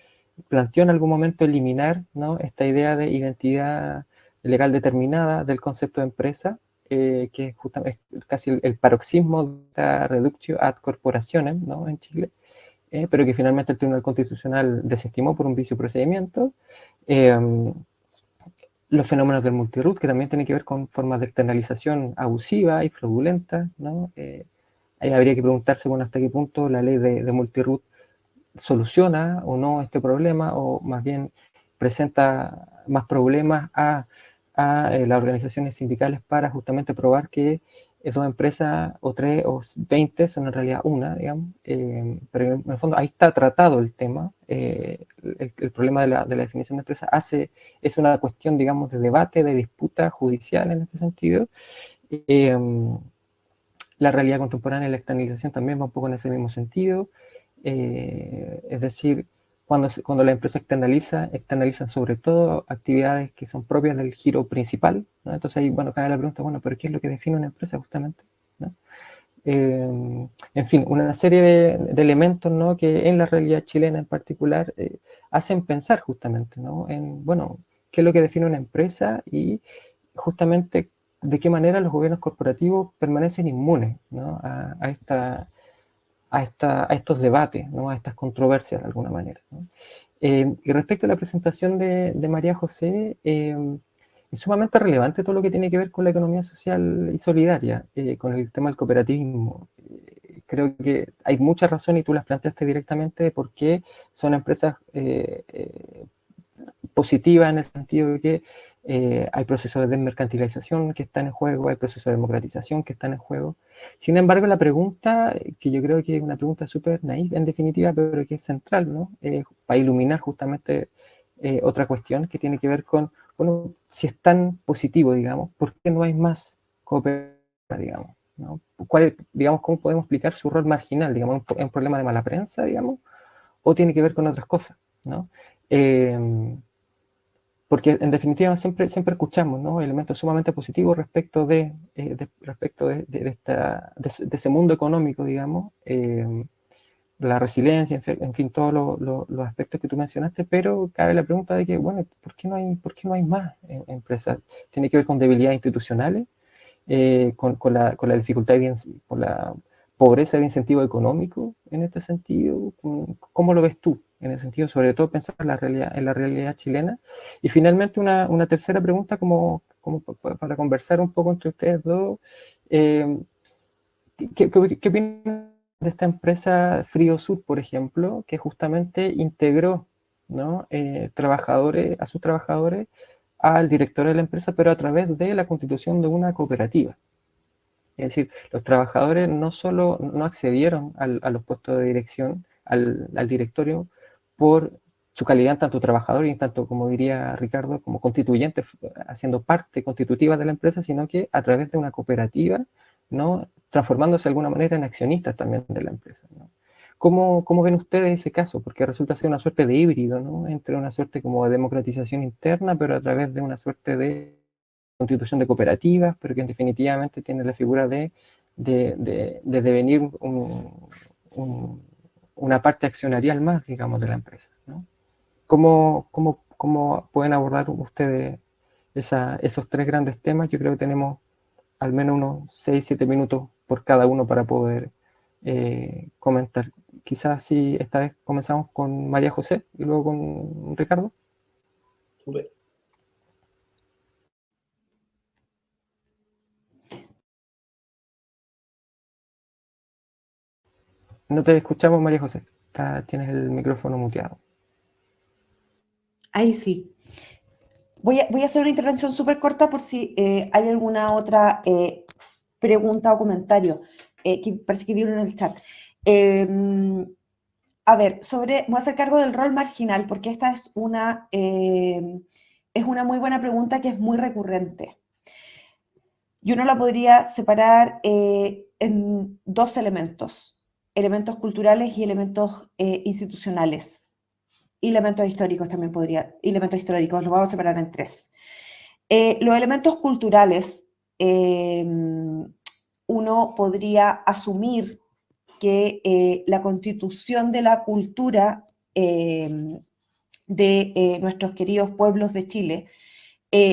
planteó en algún momento eliminar, ¿no? esta idea de identidad legal determinada del concepto de empresa, que es, justamente, es casi el paroxismo de esta reductio ad corporationem, ¿no? en Chile, pero que finalmente el Tribunal Constitucional desestimó por un vicio procedimiento. Los fenómenos del multiroot, que también tienen que ver con formas de externalización abusiva y fraudulenta, ¿no? Ahí habría que preguntarse, bueno, hasta qué punto la ley de multiroot soluciona o no este problema, o más bien presenta más problemas a las organizaciones sindicales para justamente probar que dos empresas, o tres, o 20, son en realidad una, digamos. Pero en el fondo ahí está tratado el tema. El problema de la definición de empresa es una cuestión, digamos, de debate, de disputa judicial en este sentido. Eh, la realidad contemporánea y la externalización también va un poco en ese mismo sentido. Es decir, cuando la empresa externalizan sobre todo actividades que son propias del giro principal, ¿no? Entonces ahí, bueno, cae la pregunta, bueno, ¿pero qué es lo que define una empresa justamente? ¿No? En fin, una serie de elementos, ¿no? que en la realidad chilena en particular hacen pensar justamente, ¿no? en, bueno, qué es lo que define una empresa y justamente de qué manera los gobiernos corporativos permanecen inmunes, ¿no? a estos debates, ¿no? a estas controversias de alguna manera, ¿no? Y respecto a la presentación de María José, es sumamente relevante todo lo que tiene que ver con la economía social y solidaria, con el tema del cooperativismo. Creo que hay muchas razones, y tú las planteaste directamente, de por qué son empresas positivas, en el sentido de que hay procesos de desmercantilización que están en juego, hay procesos de democratización que están en juego. Sin embargo, la pregunta, que yo creo que es una pregunta súper naif en definitiva, pero que es central, ¿no? Para iluminar justamente otra cuestión que tiene que ver con, bueno, si es tan positivo, digamos, ¿por qué no hay más cooperativas, digamos? ¿No? Digamos, ¿cómo podemos explicar su rol marginal? Digamos, ¿es un problema de mala prensa, digamos? ¿O tiene que ver con otras cosas? ¿No? Porque en definitiva siempre escuchamos, ¿no? elementos sumamente positivos respecto de ese mundo económico, digamos, la resiliencia, en fin, todos los aspectos que tú mencionaste, pero cabe la pregunta de que, bueno, ¿por qué no hay más empresas? ¿Tiene que ver con debilidades institucionales, con la dificultad, con la pobreza de incentivo económico en este sentido? ¿Cómo lo ves tú en ese sentido? Sobre todo pensar en la realidad chilena. Y finalmente una tercera pregunta como para conversar un poco entre ustedes dos. eh, ¿Qué opinan de esta empresa Frío Sur, por ejemplo, que justamente integró, ¿no? A sus trabajadores al director de la empresa, pero a través de la constitución de una cooperativa? Es decir, los trabajadores no solo no accedieron a los puestos de dirección, al directorio, por su calidad en tanto trabajador y en tanto, como diría Ricardo, como constituyente, haciendo parte constitutiva de la empresa, sino que a través de una cooperativa, ¿no? transformándose de alguna manera en accionistas también de la empresa, ¿no? ¿Cómo ven ustedes ese caso? Porque resulta ser una suerte de híbrido, ¿no? entre una suerte como de democratización interna, pero a través de una suerte de constitución de cooperativas, pero que definitivamente tiene la figura de de devenir una parte accionarial más, digamos, de la empresa, ¿no? ¿Cómo pueden abordar ustedes esos tres grandes temas? Yo creo que tenemos al menos unos 6-7 minutos por cada uno para poder comentar. Quizás si esta vez comenzamos con María José y luego con Ricardo. Bueno. No te escuchamos, María José. Tienes el micrófono muteado. Ahí sí. Voy a hacer una intervención súper corta por si hay alguna otra pregunta o comentario que parece que vi uno en el chat. A ver, me voy a hacer cargo del rol marginal porque esta es una muy buena pregunta que es muy recurrente. Y uno la podría separar en dos elementos culturales y elementos institucionales. Y elementos históricos también elementos históricos, los vamos a separar en tres. Los elementos culturales, uno podría asumir que la constitución de la cultura de nuestros queridos pueblos de Chile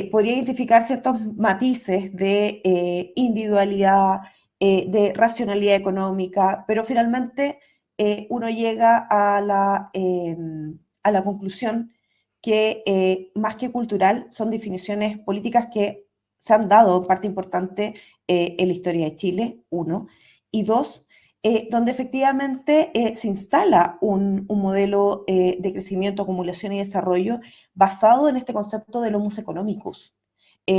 podría identificar ciertos matices de individualidad, de racionalidad económica, pero finalmente uno llega a la conclusión que más que cultural son definiciones políticas que se han dado en parte importante en la historia de Chile, uno, y dos, donde efectivamente se instala un modelo de crecimiento, acumulación y desarrollo basado en este concepto del homus economicus,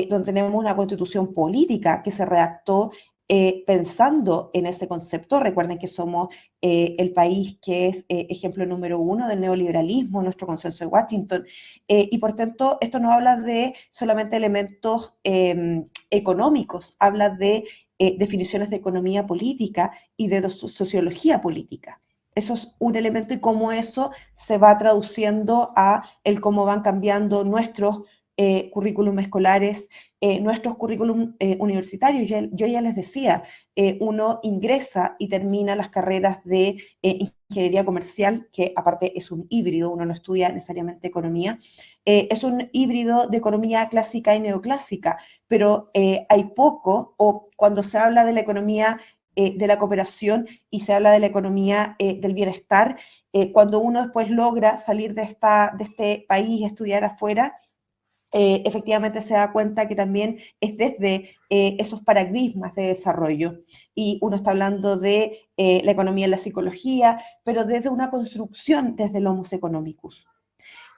donde tenemos una constitución política que se redactó pensando en ese concepto. Recuerden que somos el país que es ejemplo número 1 del neoliberalismo, nuestro consenso de Washington, y por tanto esto no habla de solamente elementos económicos, habla de definiciones de economía política y de sociología política. Eso es un elemento y cómo eso se va traduciendo a el cómo van cambiando nuestros currículum escolares, nuestros currículum universitarios. Yo ya les decía, uno ingresa y termina las carreras de ingeniería comercial, que aparte es un híbrido, uno no estudia necesariamente economía, es un híbrido de economía clásica y neoclásica, pero hay poco, o cuando se habla de la economía de la cooperación y se habla de la economía del bienestar, cuando uno después logra salir de este país y estudiar afuera, efectivamente se da cuenta que también es desde esos paradigmas de desarrollo. Y uno está hablando de la economía y la psicología, pero desde una construcción desde el homus economicus.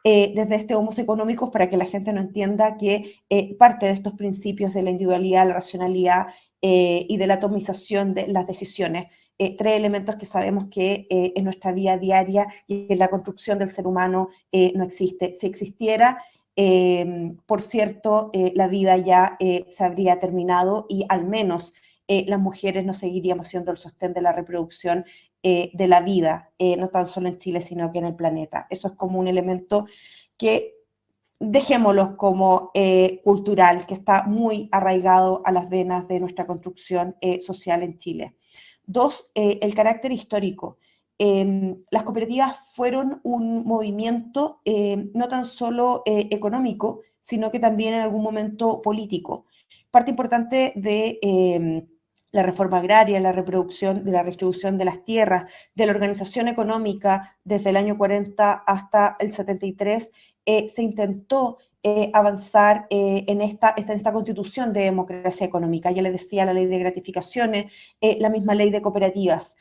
Desde este homus economicus, para que la gente no entienda que parte de estos principios de la individualidad, la racionalidad y de la atomización de las decisiones, tres elementos que sabemos que en nuestra vida diaria y en la construcción del ser humano no existe. Si existiera, por cierto, la vida ya se habría terminado y al menos las mujeres no seguiríamos siendo el sostén de la reproducción de la vida, no tan solo en Chile, sino que en el planeta. Eso es como un elemento que dejémoslo como cultural, que está muy arraigado a las venas de nuestra construcción social en Chile. Dos, el carácter histórico. Las cooperativas fueron un movimiento no tan solo económico, sino que también en algún momento político. Parte importante de la reforma agraria, la reproducción de la redistribución de las tierras, de la organización económica desde el año 40 hasta el 73, se intentó avanzar en esta constitución de democracia económica. Ya les decía, la ley de gratificaciones, la misma ley de cooperativas.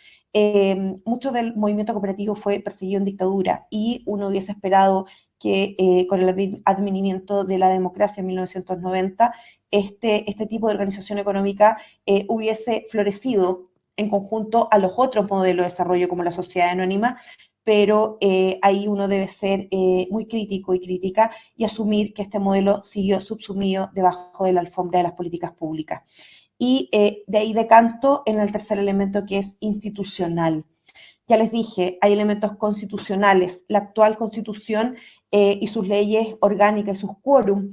Mucho del movimiento cooperativo fue perseguido en dictadura y uno hubiese esperado que con el advenimiento de la democracia en 1990, este tipo de organización económica hubiese florecido en conjunto a los otros modelos de desarrollo como la sociedad anónima, pero ahí uno debe ser muy crítico y crítica y asumir que este modelo siguió subsumido debajo de la alfombra de las políticas públicas. Y de ahí decanto en el tercer elemento, que es institucional. Ya les dije, hay elementos constitucionales. La actual constitución y sus leyes orgánicas y sus quórum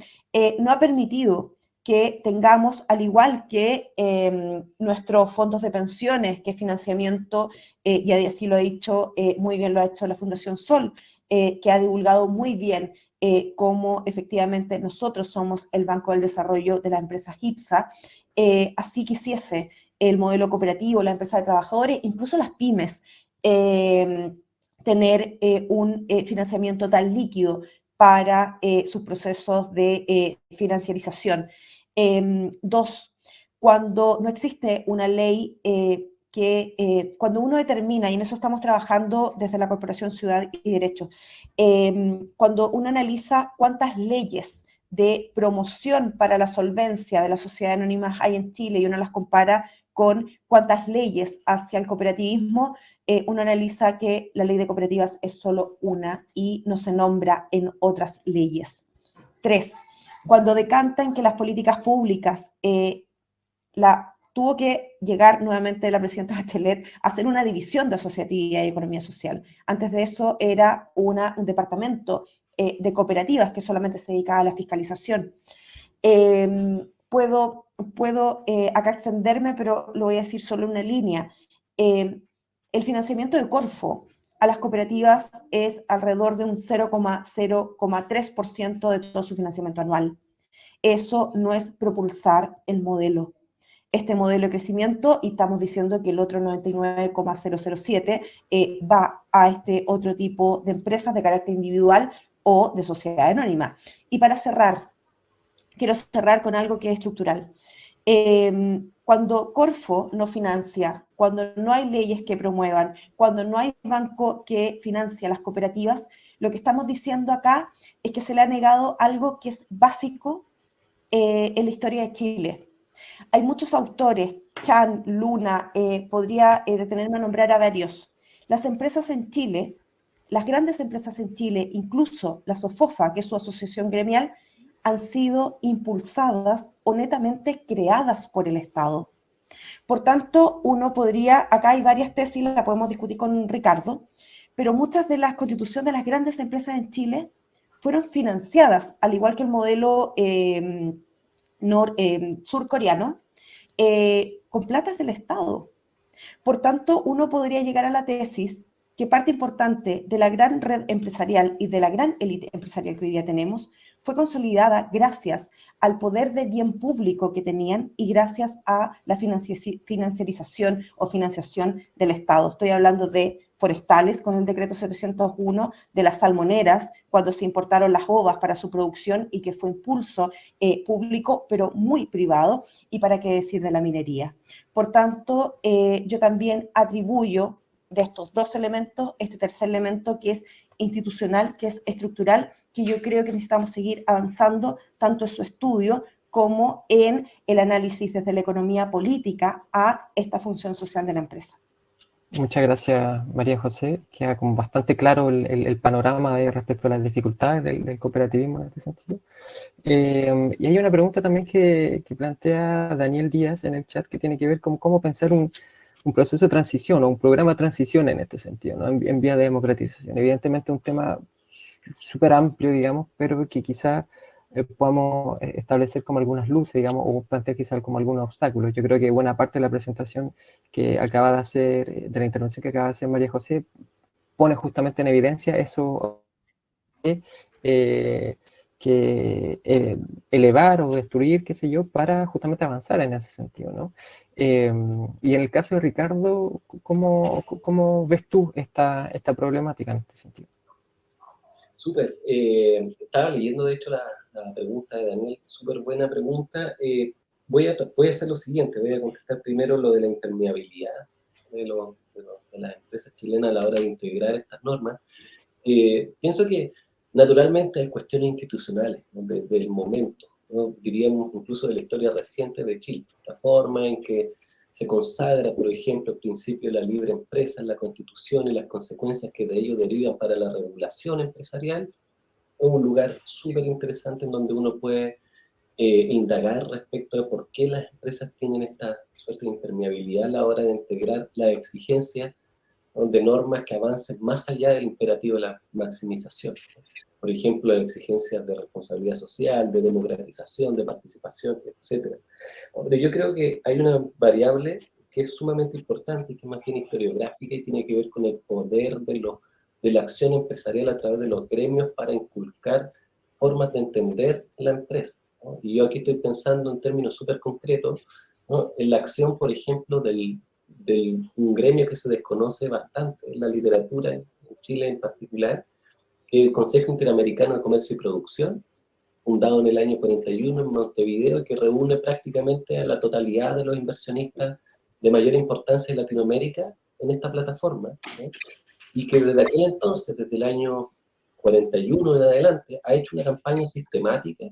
no ha permitido que tengamos, al igual que nuestros fondos de pensiones, que financiamiento, y así lo ha dicho, muy bien lo ha hecho la Fundación Sol, que ha divulgado muy bien cómo efectivamente nosotros somos el Banco del Desarrollo de la empresa GIPSA, así quisiese el modelo cooperativo, la empresa de trabajadores, incluso las pymes, tener un financiamiento tan líquido para sus procesos de financiarización. Dos, cuando no existe una ley cuando uno determina, y en eso estamos trabajando desde la Corporación Ciudad y Derecho, cuando uno analiza cuántas leyes de promoción para la solvencia de las sociedades anónimas hay en Chile y uno las compara con cuántas leyes hacia el cooperativismo, uno analiza que la ley de cooperativas es solo una y no se nombra en otras leyes. 3. Cuando decantan que las políticas públicas, tuvo que llegar nuevamente la presidenta Bachelet a hacer una división de asociatividad y economía social. Antes de eso era un departamento de cooperativas que solamente se dedicaba a la fiscalización. Puedo acá extenderme, pero lo voy a decir solo en una línea. El financiamiento de Corfo a las cooperativas es alrededor de un 0,3% de todo su financiamiento anual. Eso no es propulsar el modelo. Este modelo de crecimiento, y estamos diciendo que el otro 99,007 va a este otro tipo de empresas de carácter individual o de sociedad anónima. Y para cerrar, quiero cerrar con algo que es estructural. Cuando Corfo no financia, cuando no hay leyes que promuevan, cuando no hay banco que financia las cooperativas, lo que estamos diciendo acá es que se le ha negado algo que es básico en la historia de Chile. Hay muchos autores, Chan, Luna, podría detenerme a nombrar a varios. Las empresas en Chile, las grandes empresas en Chile, incluso la SOFOFA, que es su asociación gremial, han sido impulsadas o netamente creadas por el Estado. Por tanto, uno podría, acá hay varias tesis, las podemos discutir con Ricardo, pero muchas de las constituciones de las grandes empresas en Chile fueron financiadas, al igual que el modelo surcoreano, con platas del Estado. Por tanto, uno podría llegar a la tesis que parte importante de la gran red empresarial y de la gran élite empresarial que hoy día tenemos fue consolidada gracias al poder de bien público que tenían y gracias a la financiarización o financiación del Estado. Estoy hablando de forestales con el decreto 701, de las salmoneras, cuando se importaron las ovas para su producción y que fue impulso público, pero muy privado, y para qué decir de la minería. Por tanto, yo también atribuyo de estos dos elementos, este tercer elemento que es institucional, que es estructural, que yo creo que necesitamos seguir avanzando tanto en su estudio como en el análisis desde la economía política a esta función social de la empresa. Muchas gracias, María José. Queda como bastante claro el panorama respecto a las dificultades del cooperativismo en este sentido. Y hay una pregunta también que plantea Daniel Díaz en el chat que tiene que ver con cómo pensar un proceso de transición o un programa de transición en este sentido, ¿no? En vía de democratización. Evidentemente un tema súper amplio, digamos, pero que quizá podamos establecer como algunas luces, digamos, o plantear quizá como algunos obstáculos. Yo creo que buena parte de la presentación que acaba de hacer, de la intervención que acaba de hacer María José, pone justamente en evidencia eso que elevar o destruir, qué sé yo, para justamente avanzar en ese sentido, ¿no? Y en el caso de Ricardo, ¿cómo ves tú esta problemática en este sentido? Súper. Estaba leyendo, de hecho, la pregunta de Daniel. Súper buena pregunta. Voy a hacer lo siguiente. Voy a contestar primero lo de la impermeabilidad de las empresas chilenas a la hora de integrar estas normas. Pienso que, naturalmente, hay cuestiones institucionales, ¿no? Del momento, ¿no? Diríamos incluso de la historia reciente de Chile. La forma en que se consagra, por ejemplo, el principio de la libre empresa en la Constitución y las consecuencias que de ello derivan para la regulación empresarial, es un lugar súper interesante en donde uno puede indagar respecto de por qué las empresas tienen esta suerte de impermeabilidad a la hora de integrar las exigencias de normas que avancen más allá del imperativo de la maximización. por ejemplo, las exigencias de responsabilidad social, de democratización, de participación, etc. Pero yo creo que hay una variable que es sumamente importante, que es más bien historiográfica y tiene que ver con el poder de la acción empresarial a través de los gremios para inculcar formas de entender la empresa, ¿no? Y yo aquí estoy pensando en términos súper concretos, ¿no? En la acción, por ejemplo, un gremio que se desconoce bastante en la literatura, en Chile en particular, que es el Consejo Interamericano de Comercio y Producción, fundado en el año 41 en Montevideo, que reúne prácticamente a la totalidad de los inversionistas de mayor importancia en Latinoamérica en esta plataforma, ¿no? Y que desde aquel entonces, desde el año 41 en adelante, ha hecho una campaña sistemática,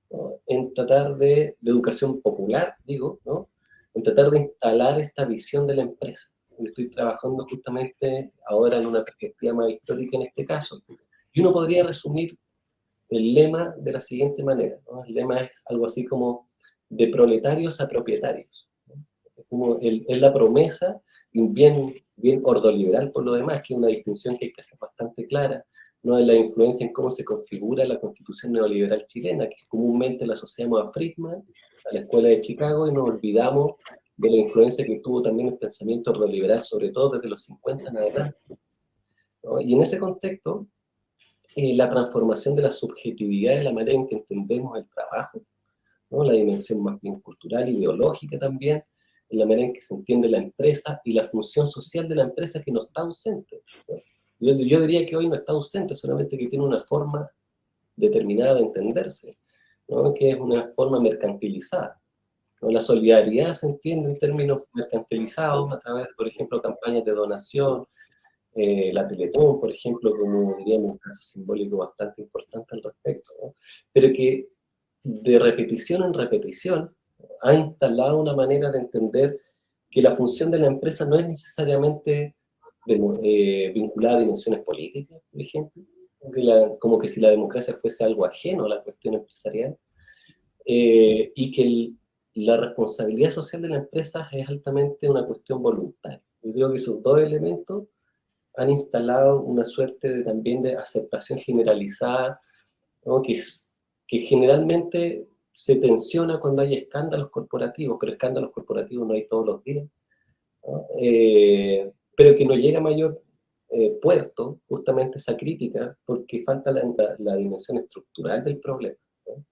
¿no? En tratar de educación popular, digo, ¿no? En tratar de instalar esta visión de la empresa. Estoy trabajando justamente ahora en una perspectiva más histórica en este caso. Y uno podría resumir el lema de la siguiente manera, ¿no? El lema es algo así como de proletarios a propietarios, ¿no? Es la promesa, y bien ordoliberal por lo demás, que es una distinción que hay que hacer bastante clara, ¿no? En la influencia en cómo se configura la constitución neoliberal chilena, que comúnmente la asociamos a Friedman, a la escuela de Chicago, y nos olvidamos de la influencia que tuvo también el pensamiento ordoliberal, sobre todo desde los 50 en adelante, ¿no? Y en ese contexto, la transformación de la subjetividad en la manera en que entendemos el trabajo, ¿no? La dimensión más bien cultural, ideológica también, en la manera en que se entiende la empresa y la función social de la empresa que no está ausente, ¿no? Yo diría que hoy no está ausente, solamente que tiene una forma determinada de entenderse, ¿no? Que es una forma mercantilizada, ¿no? La solidaridad se entiende en términos mercantilizados a través de, por ejemplo, campañas de donación, la Teletón, por ejemplo, como diríamos un caso simbólico bastante importante al respecto, ¿no? Pero que de repetición en repetición ha instalado una manera de entender que la función de la empresa no es necesariamente vinculada a dimensiones políticas, por ejemplo, como que si la democracia fuese algo ajeno a la cuestión empresarial, y que la responsabilidad social de la empresa es altamente una cuestión voluntaria. Yo creo que esos dos elementos han instalado una suerte también de aceptación generalizada, ¿no? Que generalmente se tensiona cuando hay escándalos corporativos, pero escándalos corporativos no hay todos los días, ¿no? Pero que no llega a mayor puerto justamente esa crítica porque falta la dimensión estructural del problema, ¿no?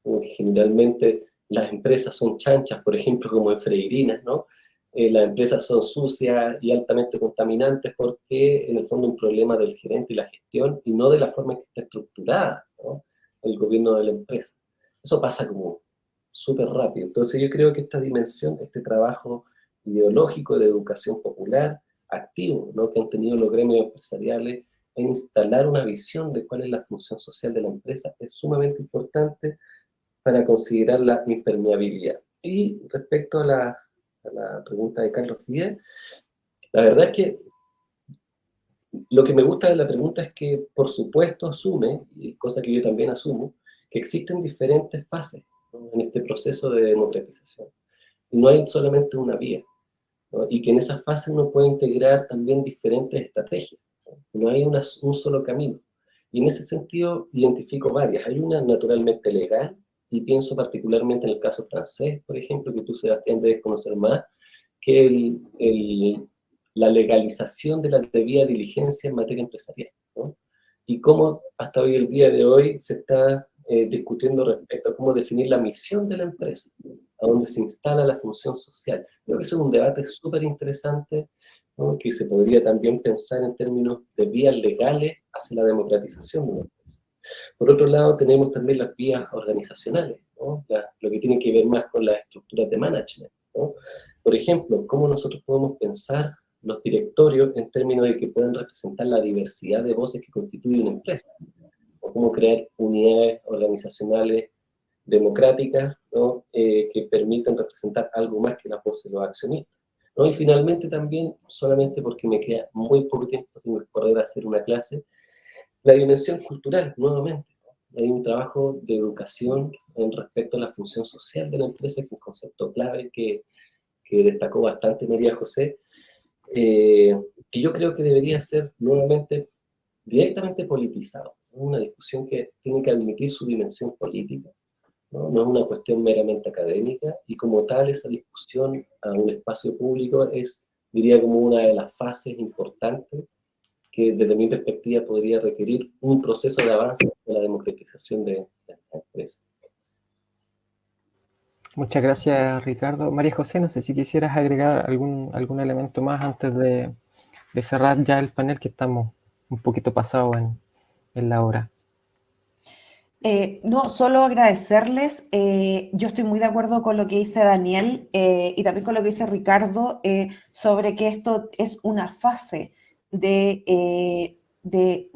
Como que generalmente las empresas son chanchas, por ejemplo, como en Freirinas, ¿no? Las empresas son sucias y altamente contaminantes porque en el fondo es un problema del gerente y la gestión y no de la forma en que está estructurada, ¿no? El gobierno de la empresa. Eso pasa como súper rápido. Entonces yo creo que esta dimensión, este trabajo ideológico de educación popular, activo, ¿no? Que han tenido los gremios empresariales en instalar una visión de cuál es la función social de la empresa es sumamente importante para considerar la impermeabilidad. Y respecto a la pregunta de Carlos Díaz, la verdad es que lo que me gusta de la pregunta es que, por supuesto, asume, y cosa que yo también asumo, que existen diferentes fases, ¿no? En este proceso de democratización. Y no hay solamente una vía, ¿no? Y que en esa fase uno puede integrar también diferentes estrategias, ¿no? No hay un solo camino. Y en ese sentido identifico varias. Hay una naturalmente legal, y pienso particularmente en el caso francés, por ejemplo, que tú, Sebastián, debes conocer más, que la legalización de la debida diligencia en materia empresarial, ¿no? Y cómo hasta hoy, el día de hoy, se está discutiendo respecto a cómo definir la misión de la empresa, a dónde se instala la función social. Creo que eso es un debate súper interesante, ¿no? Que se podría también pensar en términos de vías legales hacia la democratización de una empresa. Por otro lado, tenemos también las vías organizacionales, ¿no? Lo que tiene que ver más con las estructuras de management, ¿no? Por ejemplo, cómo nosotros podemos pensar los directorios en términos de que puedan representar la diversidad de voces que constituye una empresa, o cómo crear unidades organizacionales democráticas, ¿no? Que permitan representar algo más que la voz de los accionistas, ¿no? Y finalmente también, solamente porque me queda muy poco tiempo, tengo que correr a hacer una clase, la dimensión cultural, nuevamente, ¿no? Hay un trabajo de educación en respecto a la función social de la empresa, que es un concepto clave que destacó bastante María José, que yo creo que debería ser nuevamente directamente politizado, una discusión que tiene que admitir su dimensión política, ¿no? No es una cuestión meramente académica, y como tal esa discusión a un espacio público es, diría, como una de las fases importantes que desde mi perspectiva podría requerir un proceso de avance hacia la democratización de la empresa. Muchas gracias, Ricardo. María José, no sé si quisieras agregar algún elemento más antes de cerrar ya el panel, que estamos un poquito pasados en la hora. No, solo agradecerles. Yo estoy muy de acuerdo con lo que dice Daniel y también con lo que dice Ricardo sobre que esto es una fase de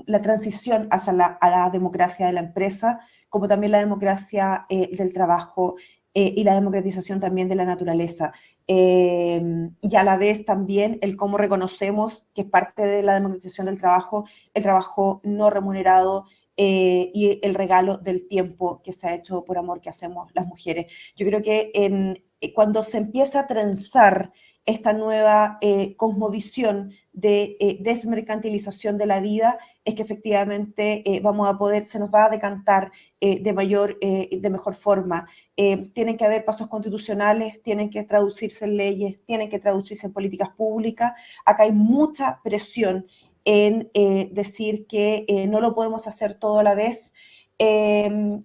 la transición hacia a la democracia de la empresa, como también la democracia del trabajo y la democratización también de la naturaleza. Y a la vez también el cómo reconocemos que es parte de la democratización del trabajo, el trabajo no remunerado, y el regalo del tiempo que se ha hecho por amor que hacemos las mujeres. Yo creo que cuando se empieza a trenzar esta nueva cosmovisión de desmercantilización de la vida, es que efectivamente vamos a poder, se nos va a decantar de mejor forma. Tienen que haber pasos constitucionales, tienen que traducirse en leyes, tienen que traducirse en políticas públicas. Acá hay mucha presión en decir que no lo podemos hacer todo a la vez.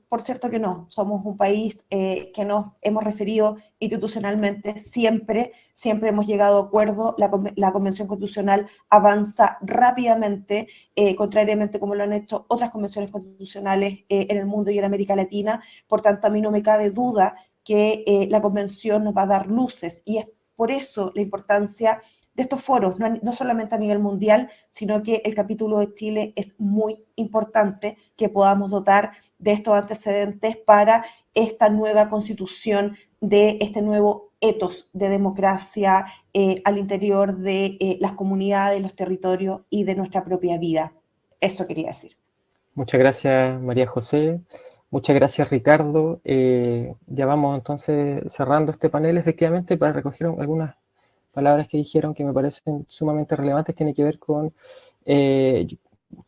Por cierto que no, somos un país que nos hemos referido institucionalmente siempre hemos llegado a acuerdo, la Convención Constitucional avanza rápidamente, contrariamente como lo han hecho otras convenciones constitucionales en el mundo y en América Latina. Por tanto, a mí no me cabe duda que la Convención nos va a dar luces, y es por eso la importancia de estos foros, no solamente a nivel mundial, sino que el capítulo de Chile es muy importante que podamos dotar de estos antecedentes para esta nueva constitución, de este nuevo etos de democracia al interior de las comunidades, los territorios y de nuestra propia vida. Eso quería decir. Muchas gracias, María José. Muchas gracias, Ricardo. Ya vamos entonces cerrando este panel, efectivamente, para recoger algunas palabras que dijeron que me parecen sumamente relevantes. Tiene que ver con,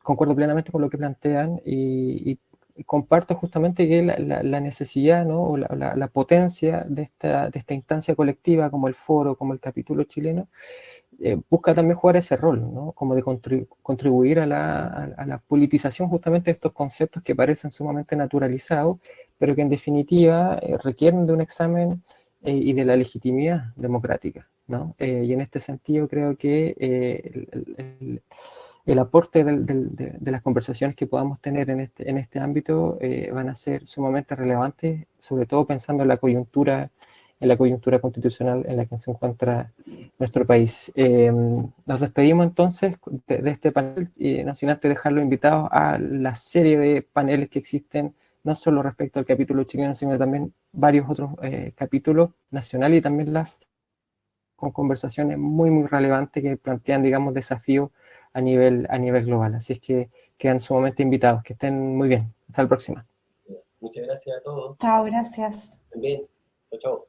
concuerdo plenamente con lo que plantean, y comparto justamente que la necesidad, ¿no? O la potencia de esta instancia colectiva, como el foro, como el capítulo chileno, busca también jugar ese rol, ¿no? Como de contribuir a la politización justamente de estos conceptos que parecen sumamente naturalizados, pero que en definitiva requieren de un examen y de la legitimidad democrática, ¿no? Y en este sentido creo que el aporte de las conversaciones que podamos tener en este ámbito van a ser sumamente relevantes, sobre todo pensando en la coyuntura constitucional en la que se encuentra nuestro país. Nos despedimos entonces de este panel, y no sin antes dejarlo invitados a la serie de paneles que existen, no solo respecto al capítulo chileno, sino también varios otros capítulos nacionales, y también con conversaciones muy relevantes que plantean, digamos, desafíos a nivel global. Así es que quedan sumamente invitados. Que estén muy bien. Hasta la próxima. Muchas gracias a todos. Chao, gracias. Bien. Chao.